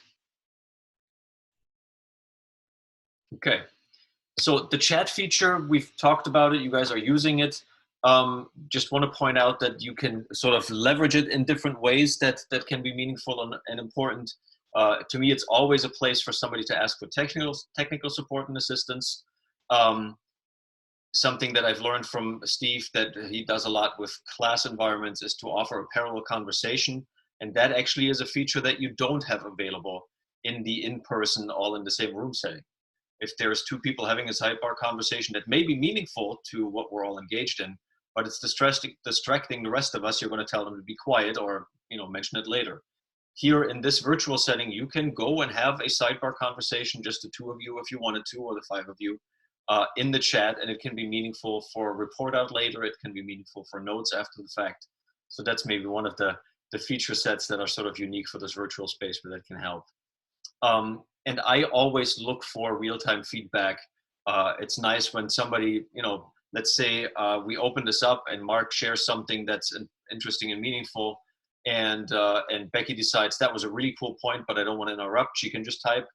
Okay, so the chat feature, we've talked about it, you guys are using it. Just want to point out that you can sort of leverage it in different ways that can be meaningful and important. To me, it's always a place for somebody to ask for technical support and assistance. Something that I've learned from Steve that he does a lot with class environments is to offer a parallel conversation. And that actually is a feature that you don't have available in the in-person, all in the same room setting. If there's 2 people having a sidebar conversation that may be meaningful to what we're all engaged in, but it's distracting the rest of us, you're going to tell them to be quiet or, you know, mention it later. Here in this virtual setting, you can go and have a sidebar conversation, just the 2 of you if you wanted to, or the 5 of you, in the chat, and it can be meaningful for a report out later. It can be meaningful for notes after the fact. So that's maybe one of the feature sets that are sort of unique for this virtual space where that can help. And I always look for real-time feedback. It's nice when somebody, you know, let's say we open this up and Mark shares something that's interesting and meaningful, and Becky decides that was a really cool point, but I don't want to interrupt. She can just type,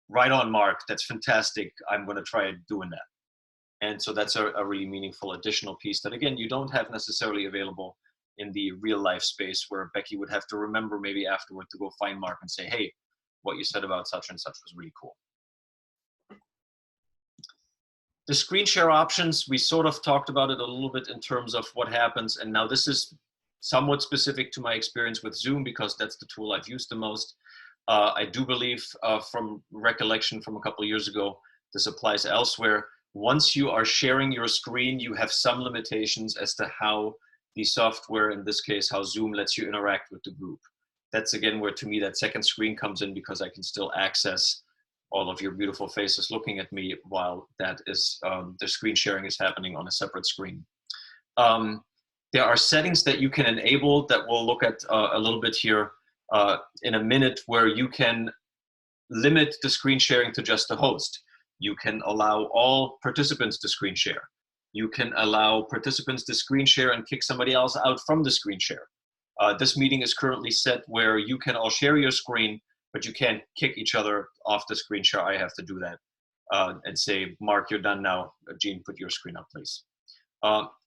"Right on, Mark, that's fantastic. I'm going to try doing that." And so that's a really meaningful additional piece that, again, you don't have necessarily available in the real life space, where Becky would have to remember maybe afterward to go find Mark and say, "Hey, what you said about such and such was really cool." The screen share options, we sort of talked about it a little bit in terms of what happens. And now this is somewhat specific to my experience with Zoom because that's the tool I've used the most. I do believe from recollection from a couple of years ago, this applies elsewhere. Once you are sharing your screen, you have some limitations as to how the software, in this case, how Zoom lets you interact with the group. That's again where, to me, that second screen comes in, because I can still access all of your beautiful faces looking at me while that is the screen sharing is happening on a separate screen. There are settings that you can enable that we'll look at a little bit here in a minute, where you can limit the screen sharing to just the host. You can allow all participants to screen share. You can allow participants to screen share and kick somebody else out from the screen share. This meeting is currently set where you can all share your screen, but you can't kick each other off the screen share. I have to do that and say, "Mark, you're done now. Jean, put your screen up, please."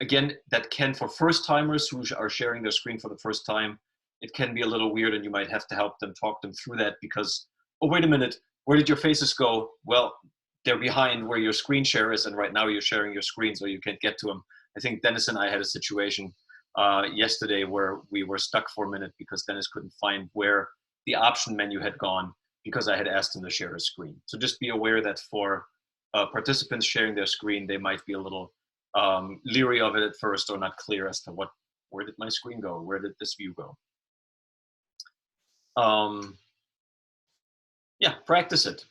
Again, that can, for first timers who are sharing their screen for the first time, it can be a little weird, and you might have to help them, talk them through that, because, "Oh, wait a minute, where did your faces go?" Well, they're behind where your screen share is, and right now you're sharing your screen, so you can't get to them. I think Dennis and I had a situation yesterday where we were stuck for a minute because Dennis couldn't find where the option menu had gone because I had asked him to share his screen. So just be aware that for participants sharing their screen, they might be a little leery of it at first, or not clear as to where did my screen go? Where did this view go? Yeah, practice it.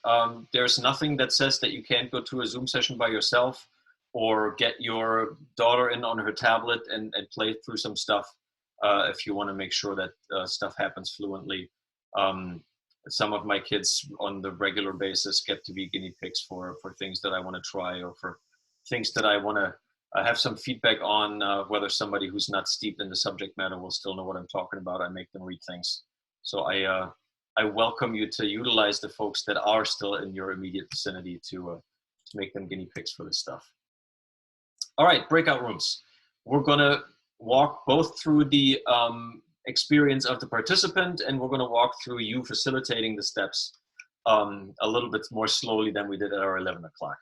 There's nothing that says that you can't go to a Zoom session by yourself, or get your daughter in on her tablet and play through some stuff if you want to make sure that stuff happens fluently. Some of my kids on the regular basis get to be guinea pigs for things that I want to try, or for things that I want to have some feedback on, whether somebody who's not steeped in the subject matter will still know what I'm talking about. I make them read things. So I welcome you to utilize the folks that are still in your immediate vicinity to make them guinea pigs for this stuff. All right, breakout rooms. We're gonna walk both through the experience of the participant, and we're gonna walk through you facilitating the steps a little bit more slowly than we did at our 11 o'clock.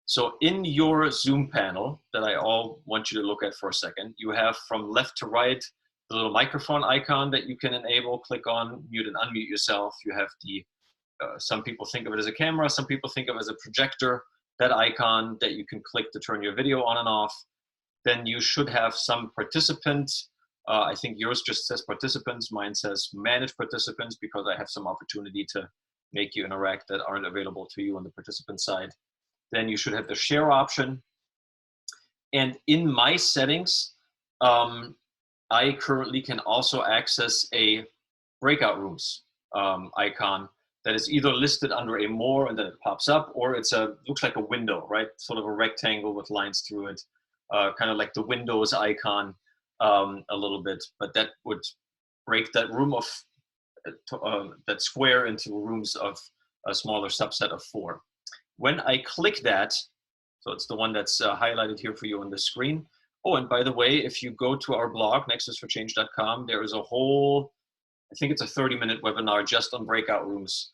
So in your Zoom panel that I all want you to look at for a second, you have from left to right the little microphone icon that you can enable, click on, mute and unmute yourself. You have the some people think of it as a camera, some people think of it as a projector, that icon that you can click to turn your video on and off. Then you should have some participants. I think yours just says participants. Mine says manage participants because I have some opportunity to make you interact that aren't available to you on the participant side. Then you should have the share option. And in my settings, I currently can also access a breakout rooms icon that is either listed under a more and then it pops up, or it's looks like a window, right? Sort of a rectangle with lines through it, kind of like the Windows icon a little bit, but that would break that room of, that square into rooms of a smaller subset of 4. When I click that, so it's the one that's highlighted here for you on the screen. Oh, and by the way, if you go to our blog, nexusforchange.com, there is a whole, I think it's a 30-minute webinar just on breakout rooms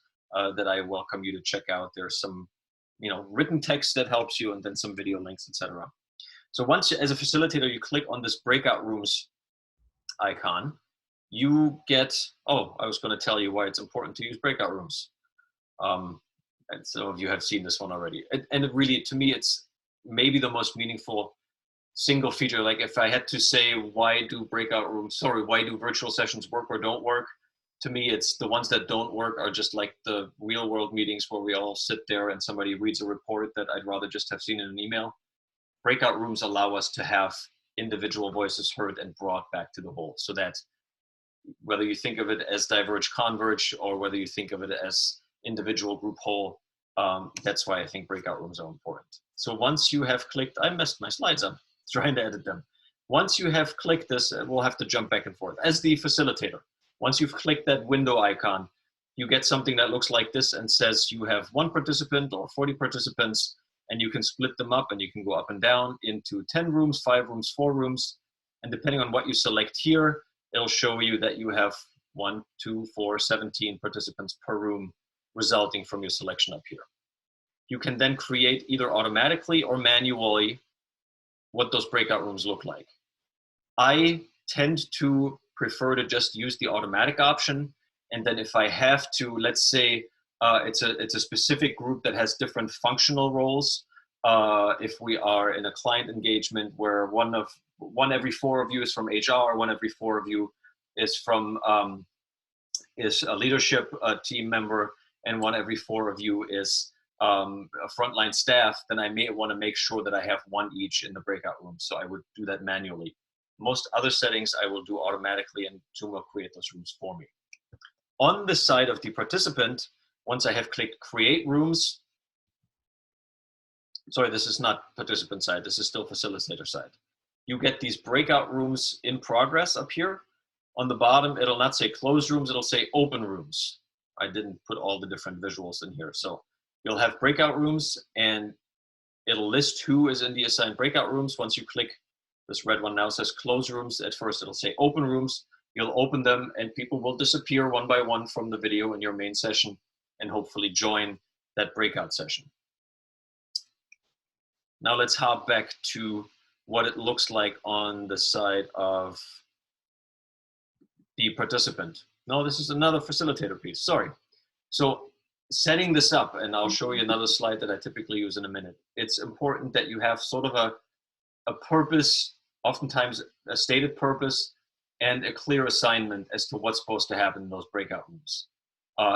that I welcome you to check out. There's some, written text that helps you, and then some video links, etc. So once, as a facilitator, you click on this breakout rooms icon, you get, oh, I was going to tell you why it's important to use breakout rooms. And some of you have seen this one already. And it really, to me, it's maybe the most meaningful single feature. Like if I had to say, why do virtual sessions work or don't work? To me, it's the ones that don't work are just like the real world meetings where we all sit there and somebody reads a report that I'd rather just have seen in an email. Breakout rooms allow us to have individual voices heard and brought back to the whole, so that whether you think of it as diverge converge or whether you think of it as individual group whole, that's why I think breakout rooms are important. So once you have clicked, I messed my slides up trying to edit them. Once you have clicked this, we'll have to jump back and forth. As the facilitator, once you've clicked that window icon, you get something that looks like this and says you have 1 participant or 40 participants, and you can split them up and you can go up and down into 10 rooms, 5 rooms, 4 rooms. And depending on what you select here, it'll show you that you have 1, 2, 4, 17 participants per room resulting from your selection up here. You can then create either automatically or manually what those breakout rooms look like. I tend to prefer to just use the automatic option. And then if I have to, let's say it's a specific group that has different functional roles. If we are in a client engagement where one every 4 of you is from HR, 1 every 4 of you is from is a leadership team member, and 1 every 4 of you is a frontline staff, then I may want to make sure that I have 1 each in the breakout room. So I would do that manually. Most other settings I will do automatically, and Zoom will create those rooms for me. On the side of the participant, once I have clicked create rooms, sorry, this is not participant side, this is still facilitator side. You get these breakout rooms in progress up here. On the bottom, it'll not say closed rooms, it'll say open rooms. I didn't put all the different visuals in here. So you'll have breakout rooms and it'll list who is in the assigned breakout rooms. Once you click, this red one now says closed rooms. At first it'll say open rooms. You'll open them and people will disappear one by one from the video in your main session and hopefully join that breakout session. Now let's hop back to what it looks like on the side of the participant. No, this is another facilitator piece, sorry. So setting this up, and I'll show you another slide that I typically use in a minute. It's important that you have sort of a purpose, oftentimes a stated purpose, and a clear assignment as to what's supposed to happen in those breakout rooms.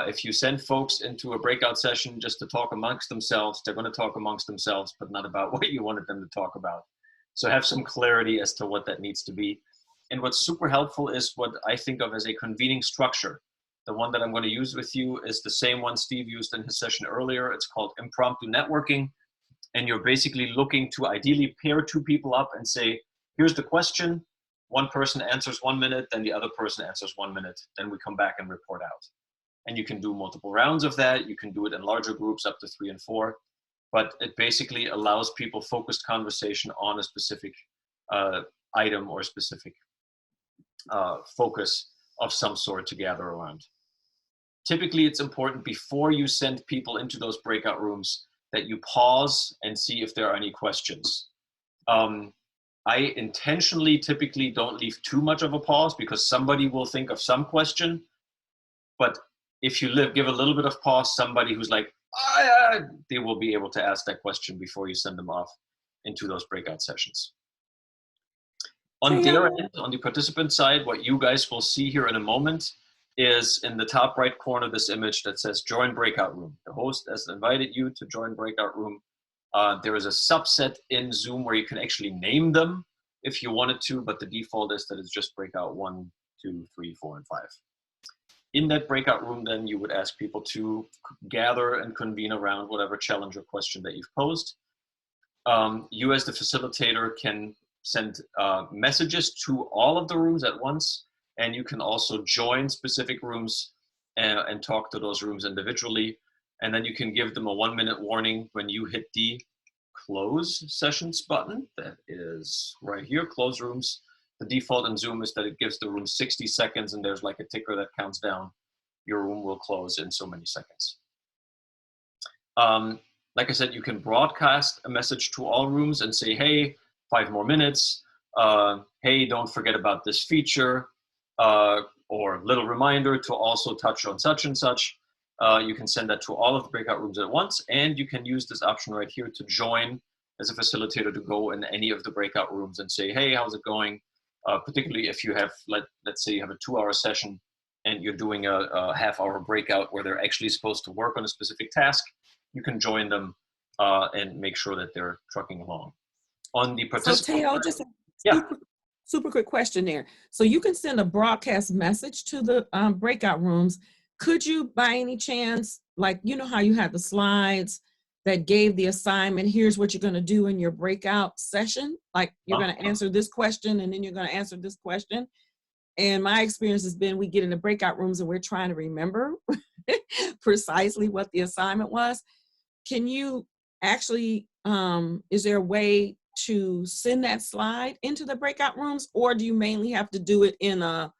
If you send folks into a breakout session just to talk amongst themselves, they're going to talk amongst themselves, but not about what you wanted them to talk about. So have some clarity as to what that needs to be. And what's super helpful is what I think of as a convening structure. The one that I'm going to use with you is the same one Steve used in his session earlier. It's called impromptu networking. And you're basically looking to ideally pair 2 people up and say, here's the question. One person answers 1 minute, then the other person answers 1 minute. Then we come back and report out. And you can do multiple rounds of that. You can do it in larger groups up to 3 and 4. But it basically allows people focused conversation on a specific item or specific focus of some sort to gather around. Typically, it's important before you send people into those breakout rooms that you pause and see if there are any questions. I intentionally typically don't leave too much of a pause because somebody will think of some question, but if you give a little bit of pause, somebody who's like, they will be able to ask that question before you send them off into those breakout sessions. On their end, on the participant side, what you guys will see here in a moment is in the top right corner, this image that says join breakout room. The host has invited you to join breakout room. There is a subset in Zoom where you can actually name them if you wanted to, but the default is that it's just breakout 1, 2, 3, 4, and 5. In that breakout room, then you would ask people to gather and convene around whatever challenge or question that you've posed. You as the facilitator can send messages to all of the rooms at once, and you can also join specific rooms and talk to those rooms individually. And then you can give them a 1-minute warning when you hit the close sessions button. That is right here, close rooms. The default in Zoom is that it gives the room 60 seconds and there's like a ticker that counts down. Your room will close in so many seconds. Like I said, you can broadcast a message to all rooms and say, hey, 5 more minutes. Hey, don't forget about this feature. Or little reminder to also touch on such and such. You can send that to all of the breakout rooms at once, and you can use this option right here to join as a facilitator to go in any of the breakout rooms and say, hey, how's it going? Particularly if you have, let's say you have a 2-hour session and you're doing a half-hour breakout where they're actually supposed to work on a specific task, you can join them and make sure that they're trucking along. On the participant, so Teo, just yeah. Super quick question there. So you can send a broadcast message to the breakout rooms. Could you, by any chance, like, you know how you had the slides that gave the assignment, here's what you're going to do in your breakout session? Like, you're going to answer this question, and then you're going to answer this question. And my experience has been we get in the breakout rooms and we're trying to remember precisely what the assignment was. Can you actually, is there a way to send that slide into the breakout rooms, or do you mainly have to do it in a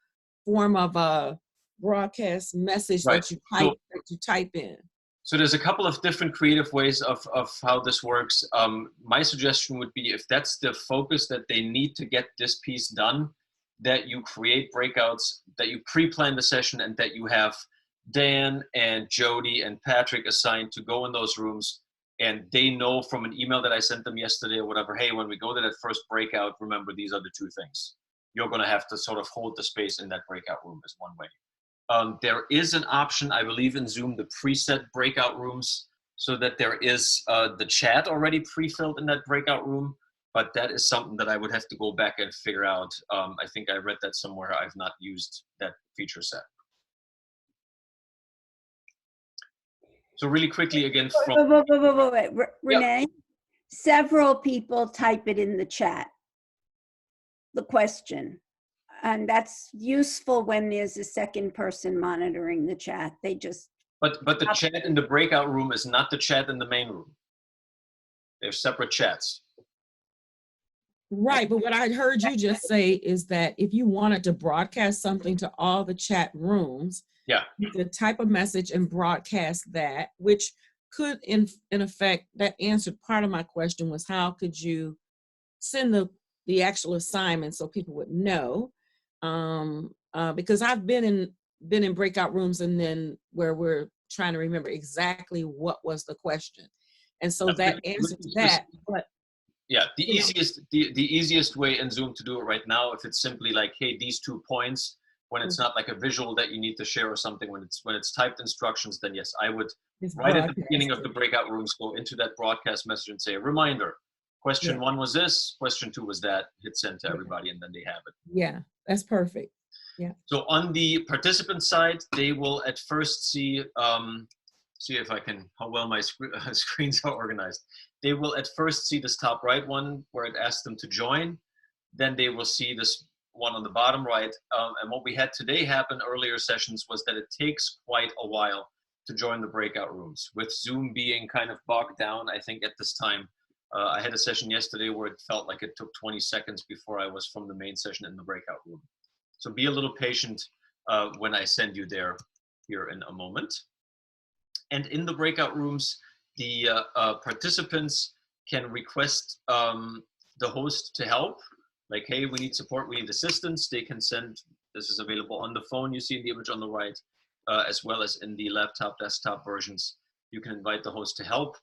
form of a broadcast message that you type in? So there's a couple of different creative ways of how this works. My suggestion would be, if that's the focus that they need to get this piece done, that you create breakouts, that you pre-plan the session, and that you have Dan and Jody and Patrick assigned to go in those rooms. And they know from an email that I sent them yesterday or whatever, hey, when we go to that first breakout, remember these are the 2 things. You're going to have to sort of hold the space in that breakout room is one way. There is an option, I believe, in Zoom, the preset breakout rooms, so that there is the chat already pre-filled in that breakout room. But that is something that I would have to go back and figure out. I think I read that somewhere. I've not used that feature set. So really quickly again from— Wait. Renee, several people type it in the chat, the question. And that's useful when there's a second person monitoring the chat. They just— But the chat in the breakout room is not the chat in the main room. They're separate chats. Right, but what I heard you just say is that if you wanted to broadcast something to all the chat rooms, you could type a message and broadcast that, which could, in effect, that answered part of my question was how could you send the actual assignment so people would know? Because I've been in breakout rooms and then where we're trying to remember exactly what was the question, and so that answered that. But yeah, the easiest way in Zoom to do it right now, if it's simply like, hey, these 2 points, when it's not like a visual that you need to share or something, when it's typed instructions, then yes, I would right at the beginning of the breakout rooms go into that broadcast message and say, reminder, question 1 was this, question 2 was that, hit send to everybody, and then they have it. Yeah, that's perfect. Yeah. So on the participant side, they will at first see if I can, how well my screens are organized. They will at first see this top right one where it asks them to join. Then they will see this one on the bottom right. And what we had today happen earlier sessions was that it takes quite a while to join the breakout rooms. With Zoom being kind of bogged down, I think at this time, I had a session yesterday where it felt like it took 20 seconds before I was from the main session in the breakout room. So be a little patient when I send you there here in a moment. And in the breakout rooms, the participants can request the host to help. Like, hey, we need support, we need assistance. They can send, this is available on the phone, you see the image on the right. as well as in the laptop, desktop versions. You can invite the host to help.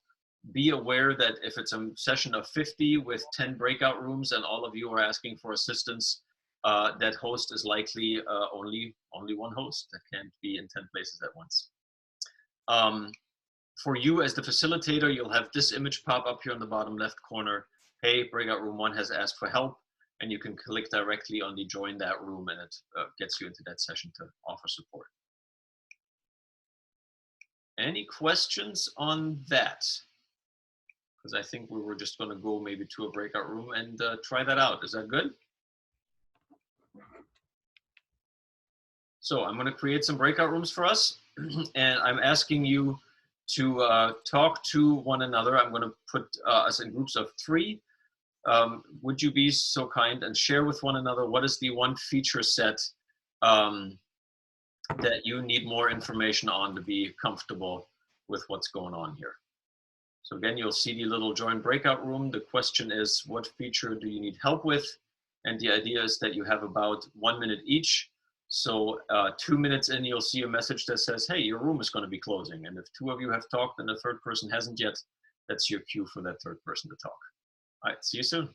Be aware that if it's a session of 50 with 10 breakout rooms and all of you are asking for assistance, that host is likely only one host. That can't be in 10 places at once. For you as the facilitator, you'll have this image pop up here in the bottom left corner. Hey, breakout room 1 has asked for help, and you can click directly on the join that room, and it gets you into that session to offer support. Any questions on that? Because I think we were just going to go maybe to a breakout room and try that out. Is that good? So I'm going to create some breakout rooms for us, and I'm asking you to talk to one another. I'm going to put us in groups of 3. Would you be so kind and share with one another what is the one feature set that you need more information on to be comfortable with what's going on here? So again, you'll see the little join breakout room. The question is, what feature do you need help with? And the idea is that you have about 1 minute each. So 2 minutes in, you'll see a message that says, hey, your room is going to be closing. And if 2 of you have talked and the 3rd person hasn't yet, that's your cue for that 3rd person to talk. All right, see you soon.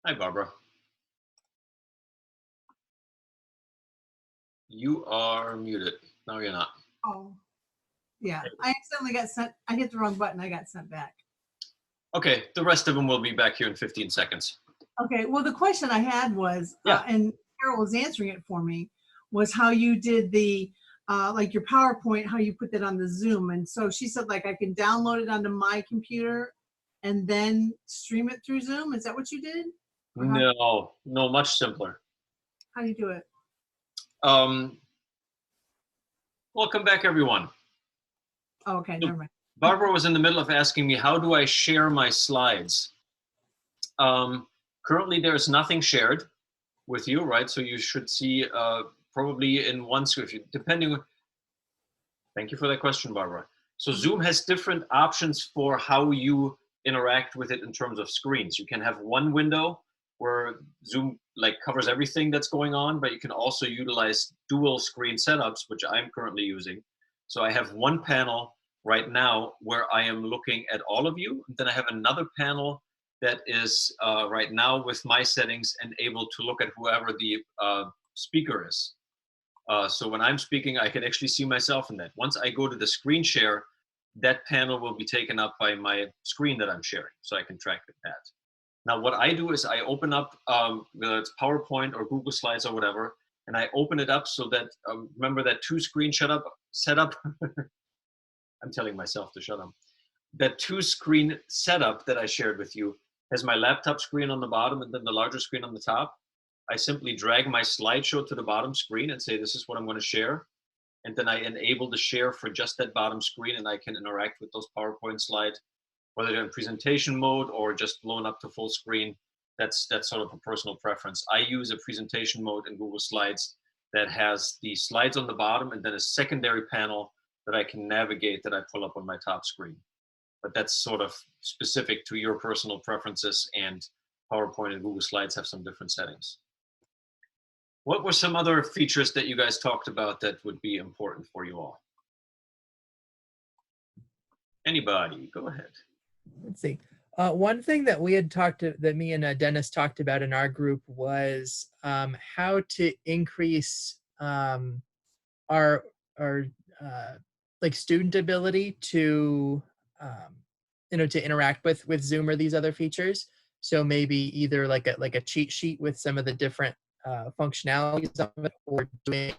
Hi, Barbara. You are muted. No, you're not. Oh, yeah. I accidentally got sent. I hit the wrong button. I got sent back. Okay, the rest of them will be back here in 15 seconds. Okay. Well, the question I had was, and Carol was answering it for me, was how you did the, like your PowerPoint, how you put that on the Zoom. And so she said, like, I can download it onto my computer and then stream it through Zoom. Is that what you did? No, much simpler. How do you do it? Welcome back, everyone. Oh, okay, never mind. Barbara was in the middle of asking me, how do I share my slides? Currently, there's nothing shared with you, right? So you should see probably in one screen, depending. Thank you for that question, Barbara. So Zoom has different options for how you interact with it in terms of screens. You can have one window where Zoom like covers everything that's going on, but you can also utilize dual screen setups, which I'm currently using. So I have one panel right now where I am looking at all of you. Then I have another panel that is right now with my settings and able to look at whoever the speaker is. So when I'm speaking, I can actually see myself in that. Once I go to the screen share, that panel will be taken up by my screen that I'm sharing, so I can track that. Now, what I do is I open up, whether it's PowerPoint or Google Slides or whatever, and I open it up so that, remember that two-screen setup? I'm telling myself to shut up. That two-screen setup that I shared with you has my laptop screen on the bottom and then the larger screen on the top. I simply drag my slideshow to the bottom screen and say, this is what I'm going to share. And then I enable the share for just that bottom screen, and I can interact with those PowerPoint slides, whether they're in presentation mode or just blown up to full screen. That's sort of a personal preference. I use a presentation mode in Google Slides that has the slides on the bottom and then a secondary panel that I can navigate that I pull up on my top screen. But that's sort of specific to your personal preferences, and PowerPoint and Google Slides have some different settings. What were some other features that you guys talked about that would be important for you all? Anybody, go ahead. Let's see. One thing that we had that me and Dennis talked about in our group was how to increase our like student ability to to interact with Zoom or these other features. So maybe either like a cheat sheet with some of the different functionalities of it, or doing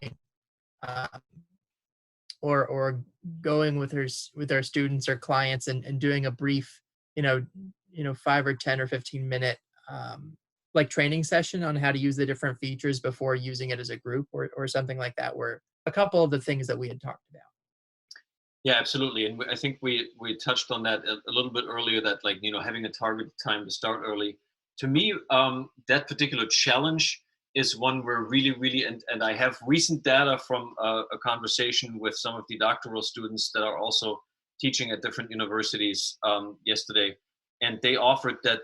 or going with our students or clients and doing a brief 5 or 10 or 15 minute like training session on how to use the different features before using it as a group or something like that, were a couple of the things that we had talked about. Yeah, absolutely. And I think we touched on that a little bit earlier, that like, having a target time to start early. To me, that particular challenge is one where really, and I have recent data from a conversation with some of the doctoral students that are also teaching at different universities yesterday. And they offered that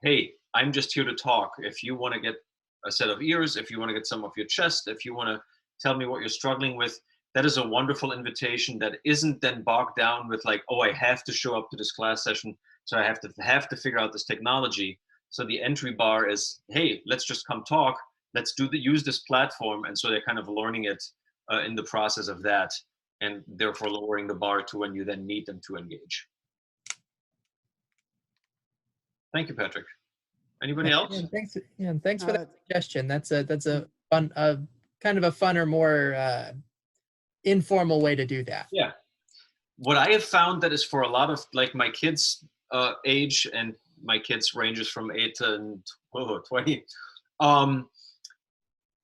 hey, I'm just here to talk. If you want to get a set of ears, if you want to get some of your chest, if you want to tell me what you're struggling with, that is a wonderful invitation that isn't then bogged down with like, oh, I have to show up to this class session, so I have to figure out this technology. So the entry bar is, hey, let's just come talk. Let's use this platform. And so they're kind of learning it in the process of that, and therefore lowering the bar to when you then need them to engage. Thank you, Patrick. Anybody else? Yeah, thanks for that suggestion. That's a fun, kind of a funner, more informal way to do that. Yeah. What I have found that is for a lot of like my kids' age, and my kids ranges from 8 to 20,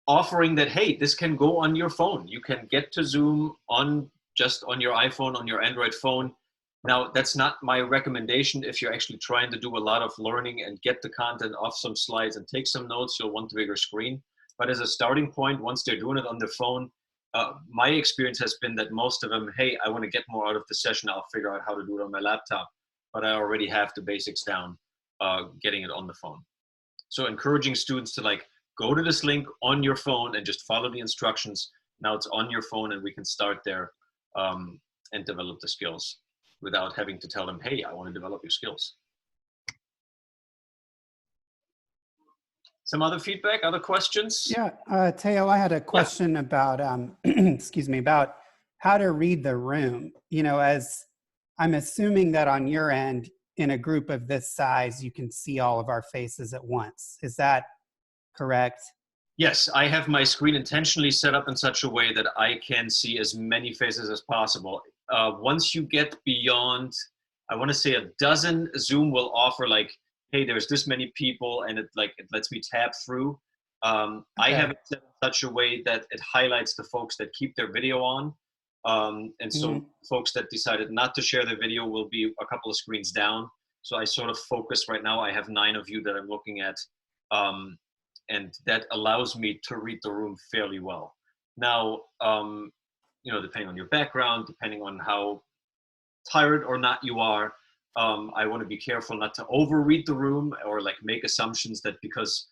offering that, hey, this can go on your phone. You can get to Zoom just on your iPhone, on your Android phone. Now, that's not my recommendation. If you're actually trying to do a lot of learning and get the content off some slides and take some notes, you'll want the bigger screen. But as a starting point, once they're doing it on their phone, my experience has been that most of them, hey, I want to get more out of the session. I'll figure out how to do it on my laptop. But I already have the basics down, getting it on the phone. So encouraging students to like, go to this link on your phone and just follow the instructions. Now it's on your phone, and we can start there and develop the skills without having to tell them, hey, I want to develop your skills. Some other feedback, other questions? Yeah, Teo, I had a question about, excuse me, about how to read the room. As I'm assuming that on your end, in a group of this size, you can see all of our faces at once. Is that correct? Yes, I have my screen intentionally set up in such a way that I can see as many faces as possible. Once you get beyond, I want to say a dozen, Zoom will offer like, hey, there's this many people, and it lets me tab through. I have it set in such a way that it highlights the folks that keep their video on. And so folks that decided not to share their video will be a couple of screens down. So I sort of focus right now. I have 9 of you that I'm looking at. And that allows me to read the room fairly well. Now, you know, depending on your background, depending on how tired or not you are, I want to be careful not to overread the room or like make assumptions that because,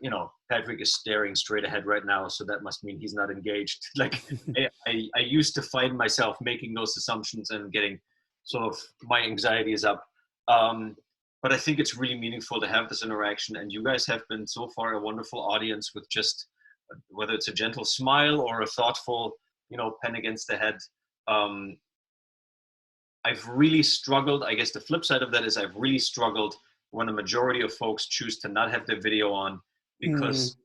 you know, Patrick is staring straight ahead right now, so that must mean he's not engaged. Like I used to find myself making those assumptions and getting sort of, my anxiety is up. But I think it's really meaningful to have this interaction, and you guys have been so far a wonderful audience with just, whether it's a gentle smile or a thoughtful, you know, pen against the head. I've really struggled. I guess the flip side of that is I've really struggled when a majority of folks choose to not have their video on because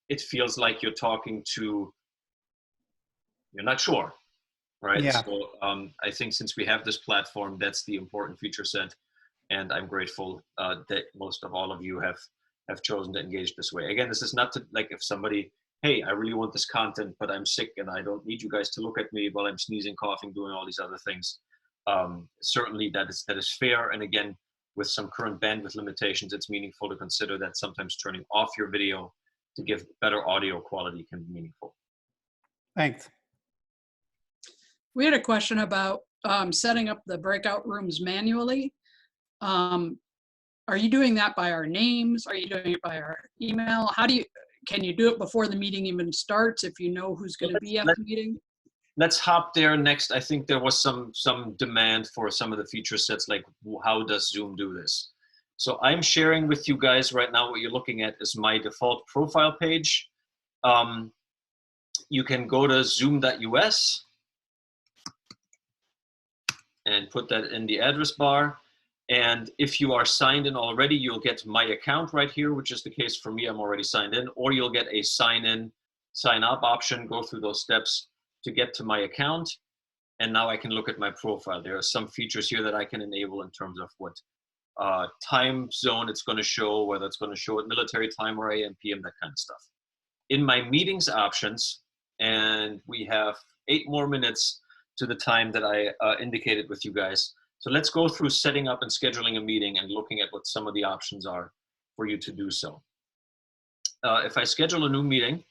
it feels like you're talking to, you're not sure, right? Yeah. So I think since we have this platform, that's the important feature set. And I'm grateful that most of all of you have chosen to engage this way. Again, this is not to, like, if somebody, hey, I really want this content, but I'm sick and I don't need you guys to look at me while I'm sneezing, coughing, doing all these other things. Certainly that is fair. And again, with some current bandwidth limitations, it's meaningful to consider that sometimes turning off your video to give better audio quality can be meaningful. Thanks. We had a question about setting up the breakout rooms manually. Are you doing that by our names? Are you doing it by our email? Can you do it before the meeting even starts if you know who's going to be at the meeting? Let's hop there next. I think there was some demand for some of the feature sets, like how does Zoom do this? So I'm sharing with you guys right now, what you're looking at is my default profile page. You can go to zoom.us and put that in the address bar. And if you are signed in already, you'll get my account right here, which is the case for me. I'm already signed in, or you'll get a sign in, sign up option, go through those steps to get to my account. And now I can look at my profile. There are some features here that I can enable in terms of what time zone it's going to show, whether it's going to show at military time or AM, PM, that kind of stuff. In my meetings options, and we have 8 more minutes to the time that I indicated with you guys. So let's go through setting up and scheduling a meeting and looking at what some of the options are for you to do so. If I schedule a new meeting,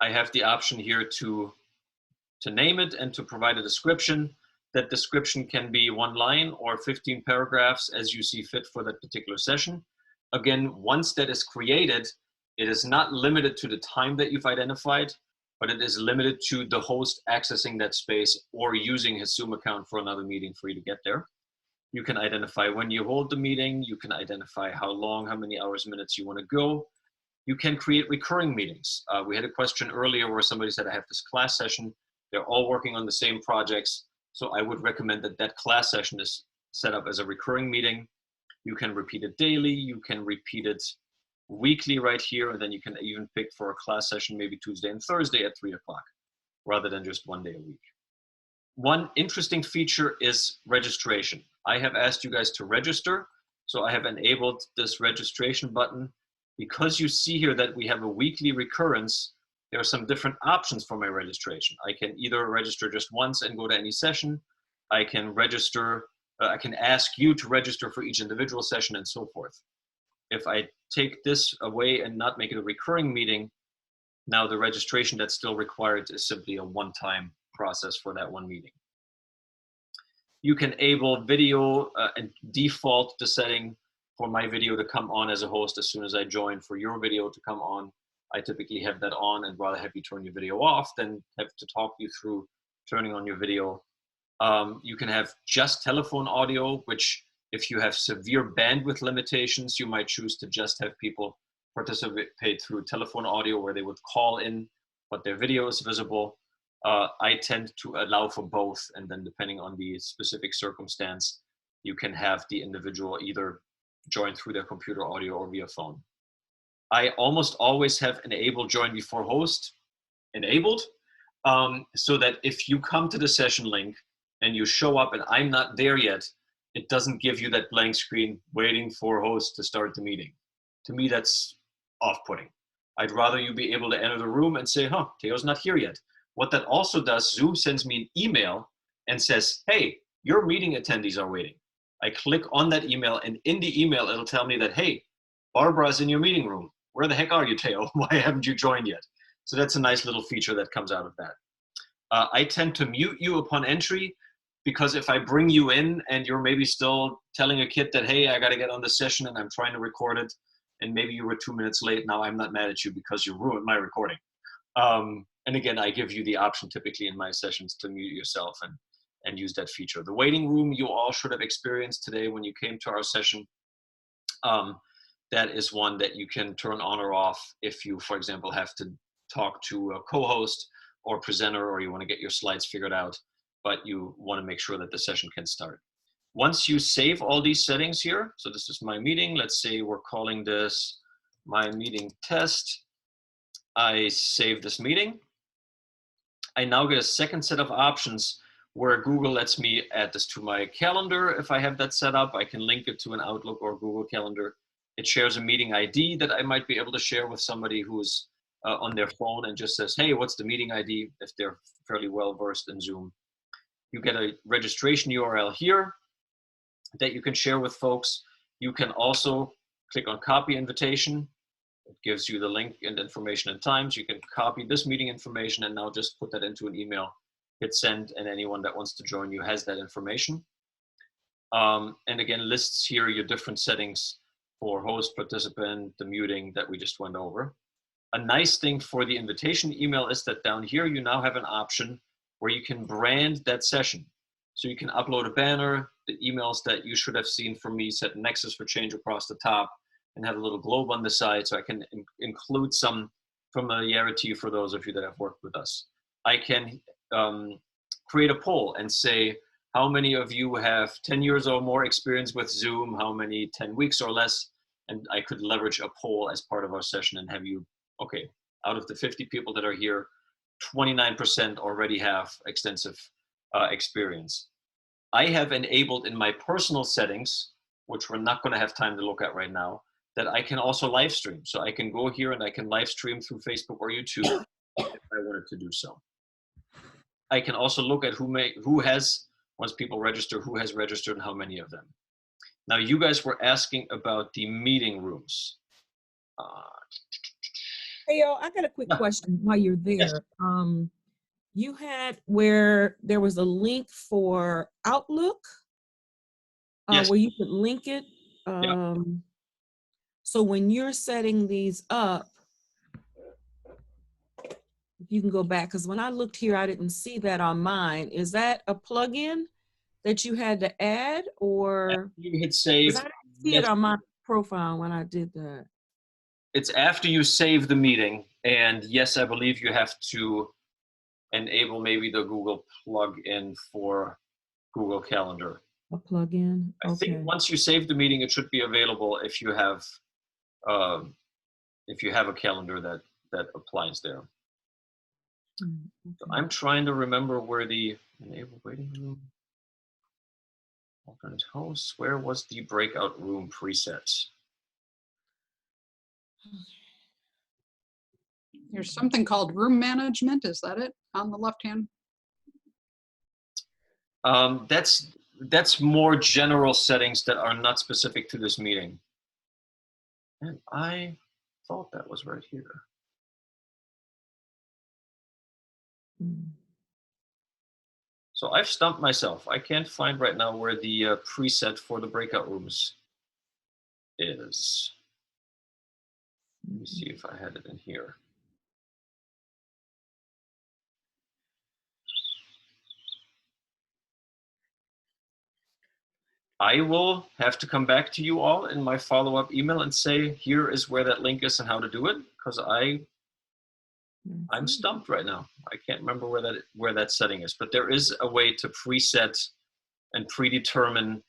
I have the option here to name it and to provide a description. That description can be 1 line or 15 paragraphs as you see fit for that particular session. Again, once that is created, it is not limited to the time that you've identified, but it is limited to the host accessing that space or using his Zoom account for another meeting for you to get there. You can identify when you hold the meeting. You can identify how long, how many hours, minutes you want to go. You can create recurring meetings. We had a question earlier where somebody said, I have this class session. They're all working on the same projects. So I would recommend that that class session is set up as a recurring meeting. You can repeat it daily. You can repeat it weekly right here. And then you can even pick for a class session, maybe Tuesday and Thursday at 3 o'clock, rather than just 1 day a week. One interesting feature is registration. I have asked you guys to register. So I have enabled this registration button. Because you see here that we have a weekly recurrence, there are some different options for my registration. I can either register just once and go to any session. I can register, I can ask you to register for each individual session and so forth. If I take this away and not make it a recurring meeting, now the registration that's still required is simply a one-time process for that one meeting. You can enable video and default the setting for my video to come on as a host as soon as I join, for your video to come on. I typically have that on and rather have you turn your video off than have to talk you through turning on your video. You can have just telephone audio, which if you have severe bandwidth limitations, you might choose to just have people participate through telephone audio where they would call in, but their video is visible. I tend to allow for both, and then depending on the specific circumstance, you can have the individual either join through their computer audio or via phone. I almost always have enable join before host enabled, so that if you come to the session link and you show up and I'm not there yet, it doesn't give you that blank screen waiting for host to start the meeting. To me, that's off-putting. I'd rather you be able to enter the room and say, huh, Teo's not here yet. What that also does, Zoom sends me an email and says, hey, your meeting attendees are waiting. I click on that email, and in the email, it'll tell me that, hey, Barbara's in your meeting room. Where the heck are you, Teo? Why haven't you joined yet? So that's a nice little feature that comes out of that. I tend to mute you upon entry, because if I bring you in and you're maybe still telling a kid that, hey, I got to get on the session and I'm trying to record it, and maybe you were 2 minutes late, now I'm not mad at you because you ruined my recording. And again, I give you the option typically in my sessions to mute yourself and use that feature. The waiting room you all should have experienced today when you came to our session. That is one that you can turn on or off if you, for example, have to talk to a co-host or presenter, or you want to get your slides figured out, but you want to make sure that the session can start. Once you save all these settings here, so this is my meeting, let's say we're calling this my meeting test. I save this meeting. I now get a second set of options where Google lets me add this to my calendar. If I have that set up, I can link it to an Outlook or Google Calendar. It shares a meeting ID that I might be able to share with somebody who's on their phone and just says, hey, what's the meeting ID, if they're fairly well versed in Zoom. You get a registration URL here that you can share with folks. You can also click on copy invitation. It gives you the link and information and times. You can copy this meeting information and now just put that into an email, hit send, and anyone that wants to join you has that information. And again, lists here your different settings for host, participant, the muting that we just went over. A nice thing for the invitation email is that down here, you now have an option where you can brand that session. So you can upload a banner, the emails that you should have seen from me set Nexus for Change across the top, and have a little globe on the side, so I can include some familiarity for those of you that have worked with us. I can create a poll and say, how many of you have 10 years or more experience with Zoom? How many 10 weeks or less? And I could leverage a poll as part of our session and have you, okay, out of the 50 people that are here, 29% already have extensive experience. I have enabled in my personal settings, which we're not going to have time to look at right now, that I can also live stream. So I can go here and I can live stream through Facebook or YouTube if I wanted to do so. I can also look at who has, once people register, who has registered and how many of them. Now, you guys were asking about the meeting rooms. Hey, yo, I got a quick question while you're there. Yes. You had where there was a link for Outlook, Yes. where you could link it. So when you're setting these up, if you can go back, because when I looked here, I didn't see that on mine. Is that a plugin that you had to add, or you hit save? I didn't see it on my profile when I did that. It's after you save the meeting, and yes, I believe you have to enable maybe the Google plugin for Google Calendar. A plugin. I think once you save the meeting, it should be available if you have a calendar that applies there. So I'm trying to remember where the enable waiting room, alternate hosts, where was the breakout room preset? There's something called room management. Is that it on the left hand? That's more general settings that are not specific to this meeting. And I thought that was right here. So I've stumped myself. I can't find right now where the preset for the breakout rooms is. Let me see if I had it in here. I will have to come back to you all in my follow-up email and say, here is where that link is and how to do it, because I'm stumped right now. I can't remember where that setting is, but there is a way to preset and predetermine.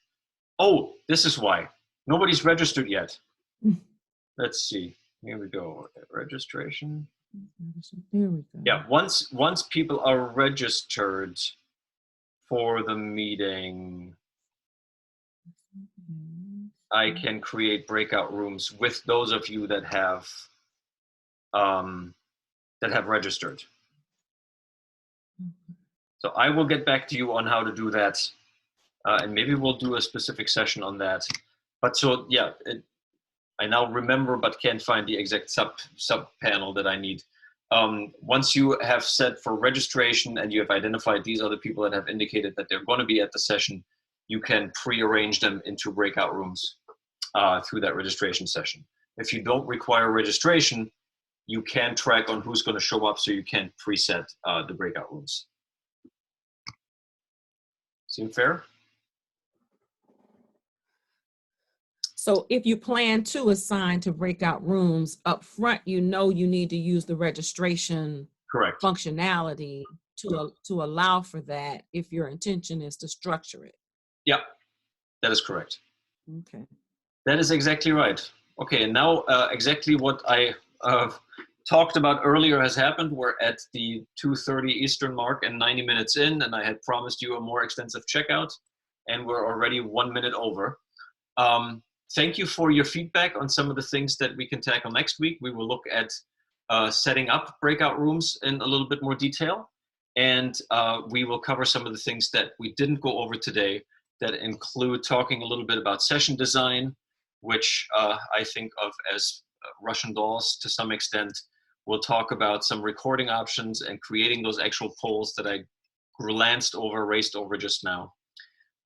Oh, this is why. Nobody's registered yet. Let's see. Here we go. Registration. There we go. Yeah, once people are registered for the meeting, I can create breakout rooms with those of you that have registered. So I will get back to you on how to do that. And maybe we'll do a specific session on that. But so, yeah, I now remember but can't find the exact sub panel that I need. Once you have set for registration and you have identified these other people that have indicated that they're going to be at the session, you can pre-arrange them into breakout rooms through that registration session. If you don't require registration, you can track on who's going to show up, so you can preset the breakout rooms. Seem fair? So if you plan to assign to breakout rooms up front, you know you need to use the registration Correct. functionality to allow for that if your intention is to structure it. Yeah, that is correct. Okay. That is exactly right. Okay, and now exactly what I talked about earlier has happened. We're at the 2:30 Eastern mark and 90 minutes in, and I had promised you a more extensive checkout, and we're already 1 minute over. Thank you for your feedback on some of the things that we can tackle next week. We will look at setting up breakout rooms in a little bit more detail, and we will cover some of the things that we didn't go over today that include talking a little bit about session design, which I think of as Russian dolls to some extent. We'll talk about some recording options and creating those actual polls that I glanced over, raced over just now.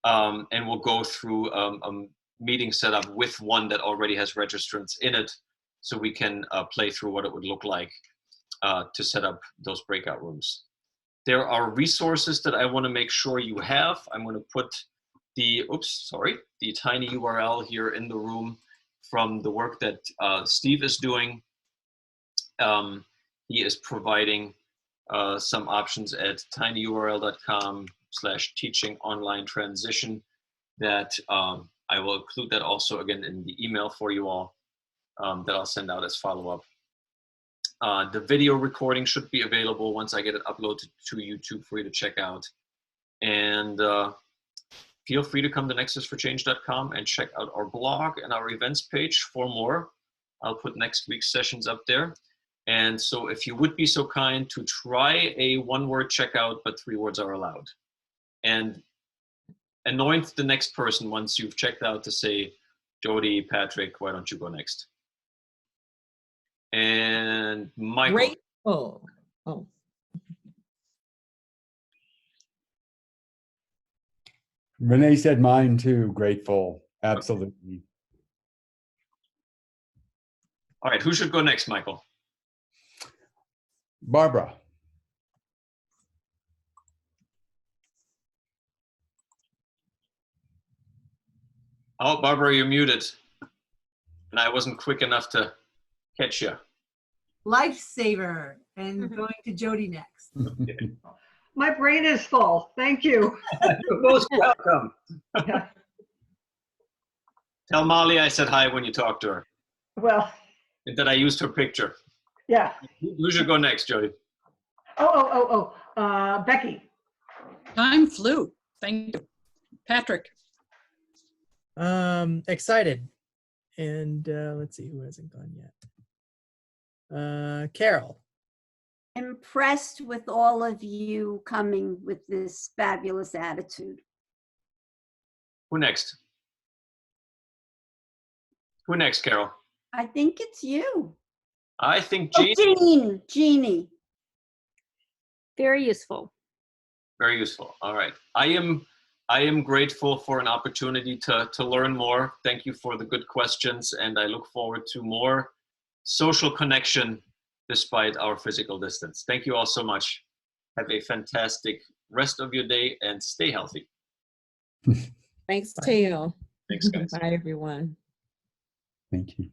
And we'll go through a meeting setup with one that already has registrants in it, so we can play through what it would look like to set up those breakout rooms. There are resources that I want to make sure you have. I'm going to put the tiny URL here in the room from the work that Steve is doing. He is providing some options at tinyurl.com/teaching-online-transition that I will include that also again in the email for you all that I'll send out as follow-up. The video recording should be available once I get it uploaded to YouTube for you to check out. And feel free to come to nexusforchange.com and check out our blog and our events page for more. I'll put next week's sessions up there. And so if you would be so kind to try a one-word checkout, but 3 words are allowed. And anoint the next person once you've checked out to say, Jody, Patrick, why don't you go next? And Michael. Grateful. Oh. Renee said mine too, grateful, absolutely. All right, who should go next, Michael? Barbara. Oh, Barbara, you're muted. And I wasn't quick enough to catch you. Lifesaver, and going to Jody next. My brain is full. Thank you. You're most welcome. Yeah. Tell Molly I said hi when you talk to her. Well, And that I used her picture. yeah. Who should go next, Jody? Becky. Time flew. Thank you. Patrick. Excited. And let's see, who hasn't gone yet? Carol. Impressed with all of you coming with this fabulous attitude. Who next? Who next, Carol? I think it's you. I think Oh, Jean. Jeannie. Very useful. Very useful. All right. I am grateful for an opportunity to learn more. Thank you for the good questions, and I look forward to more social connection despite our physical distance. Thank you all so much. Have a fantastic rest of your day and stay healthy. Thanks, Teal. Thanks, guys. Bye, everyone. Thank you.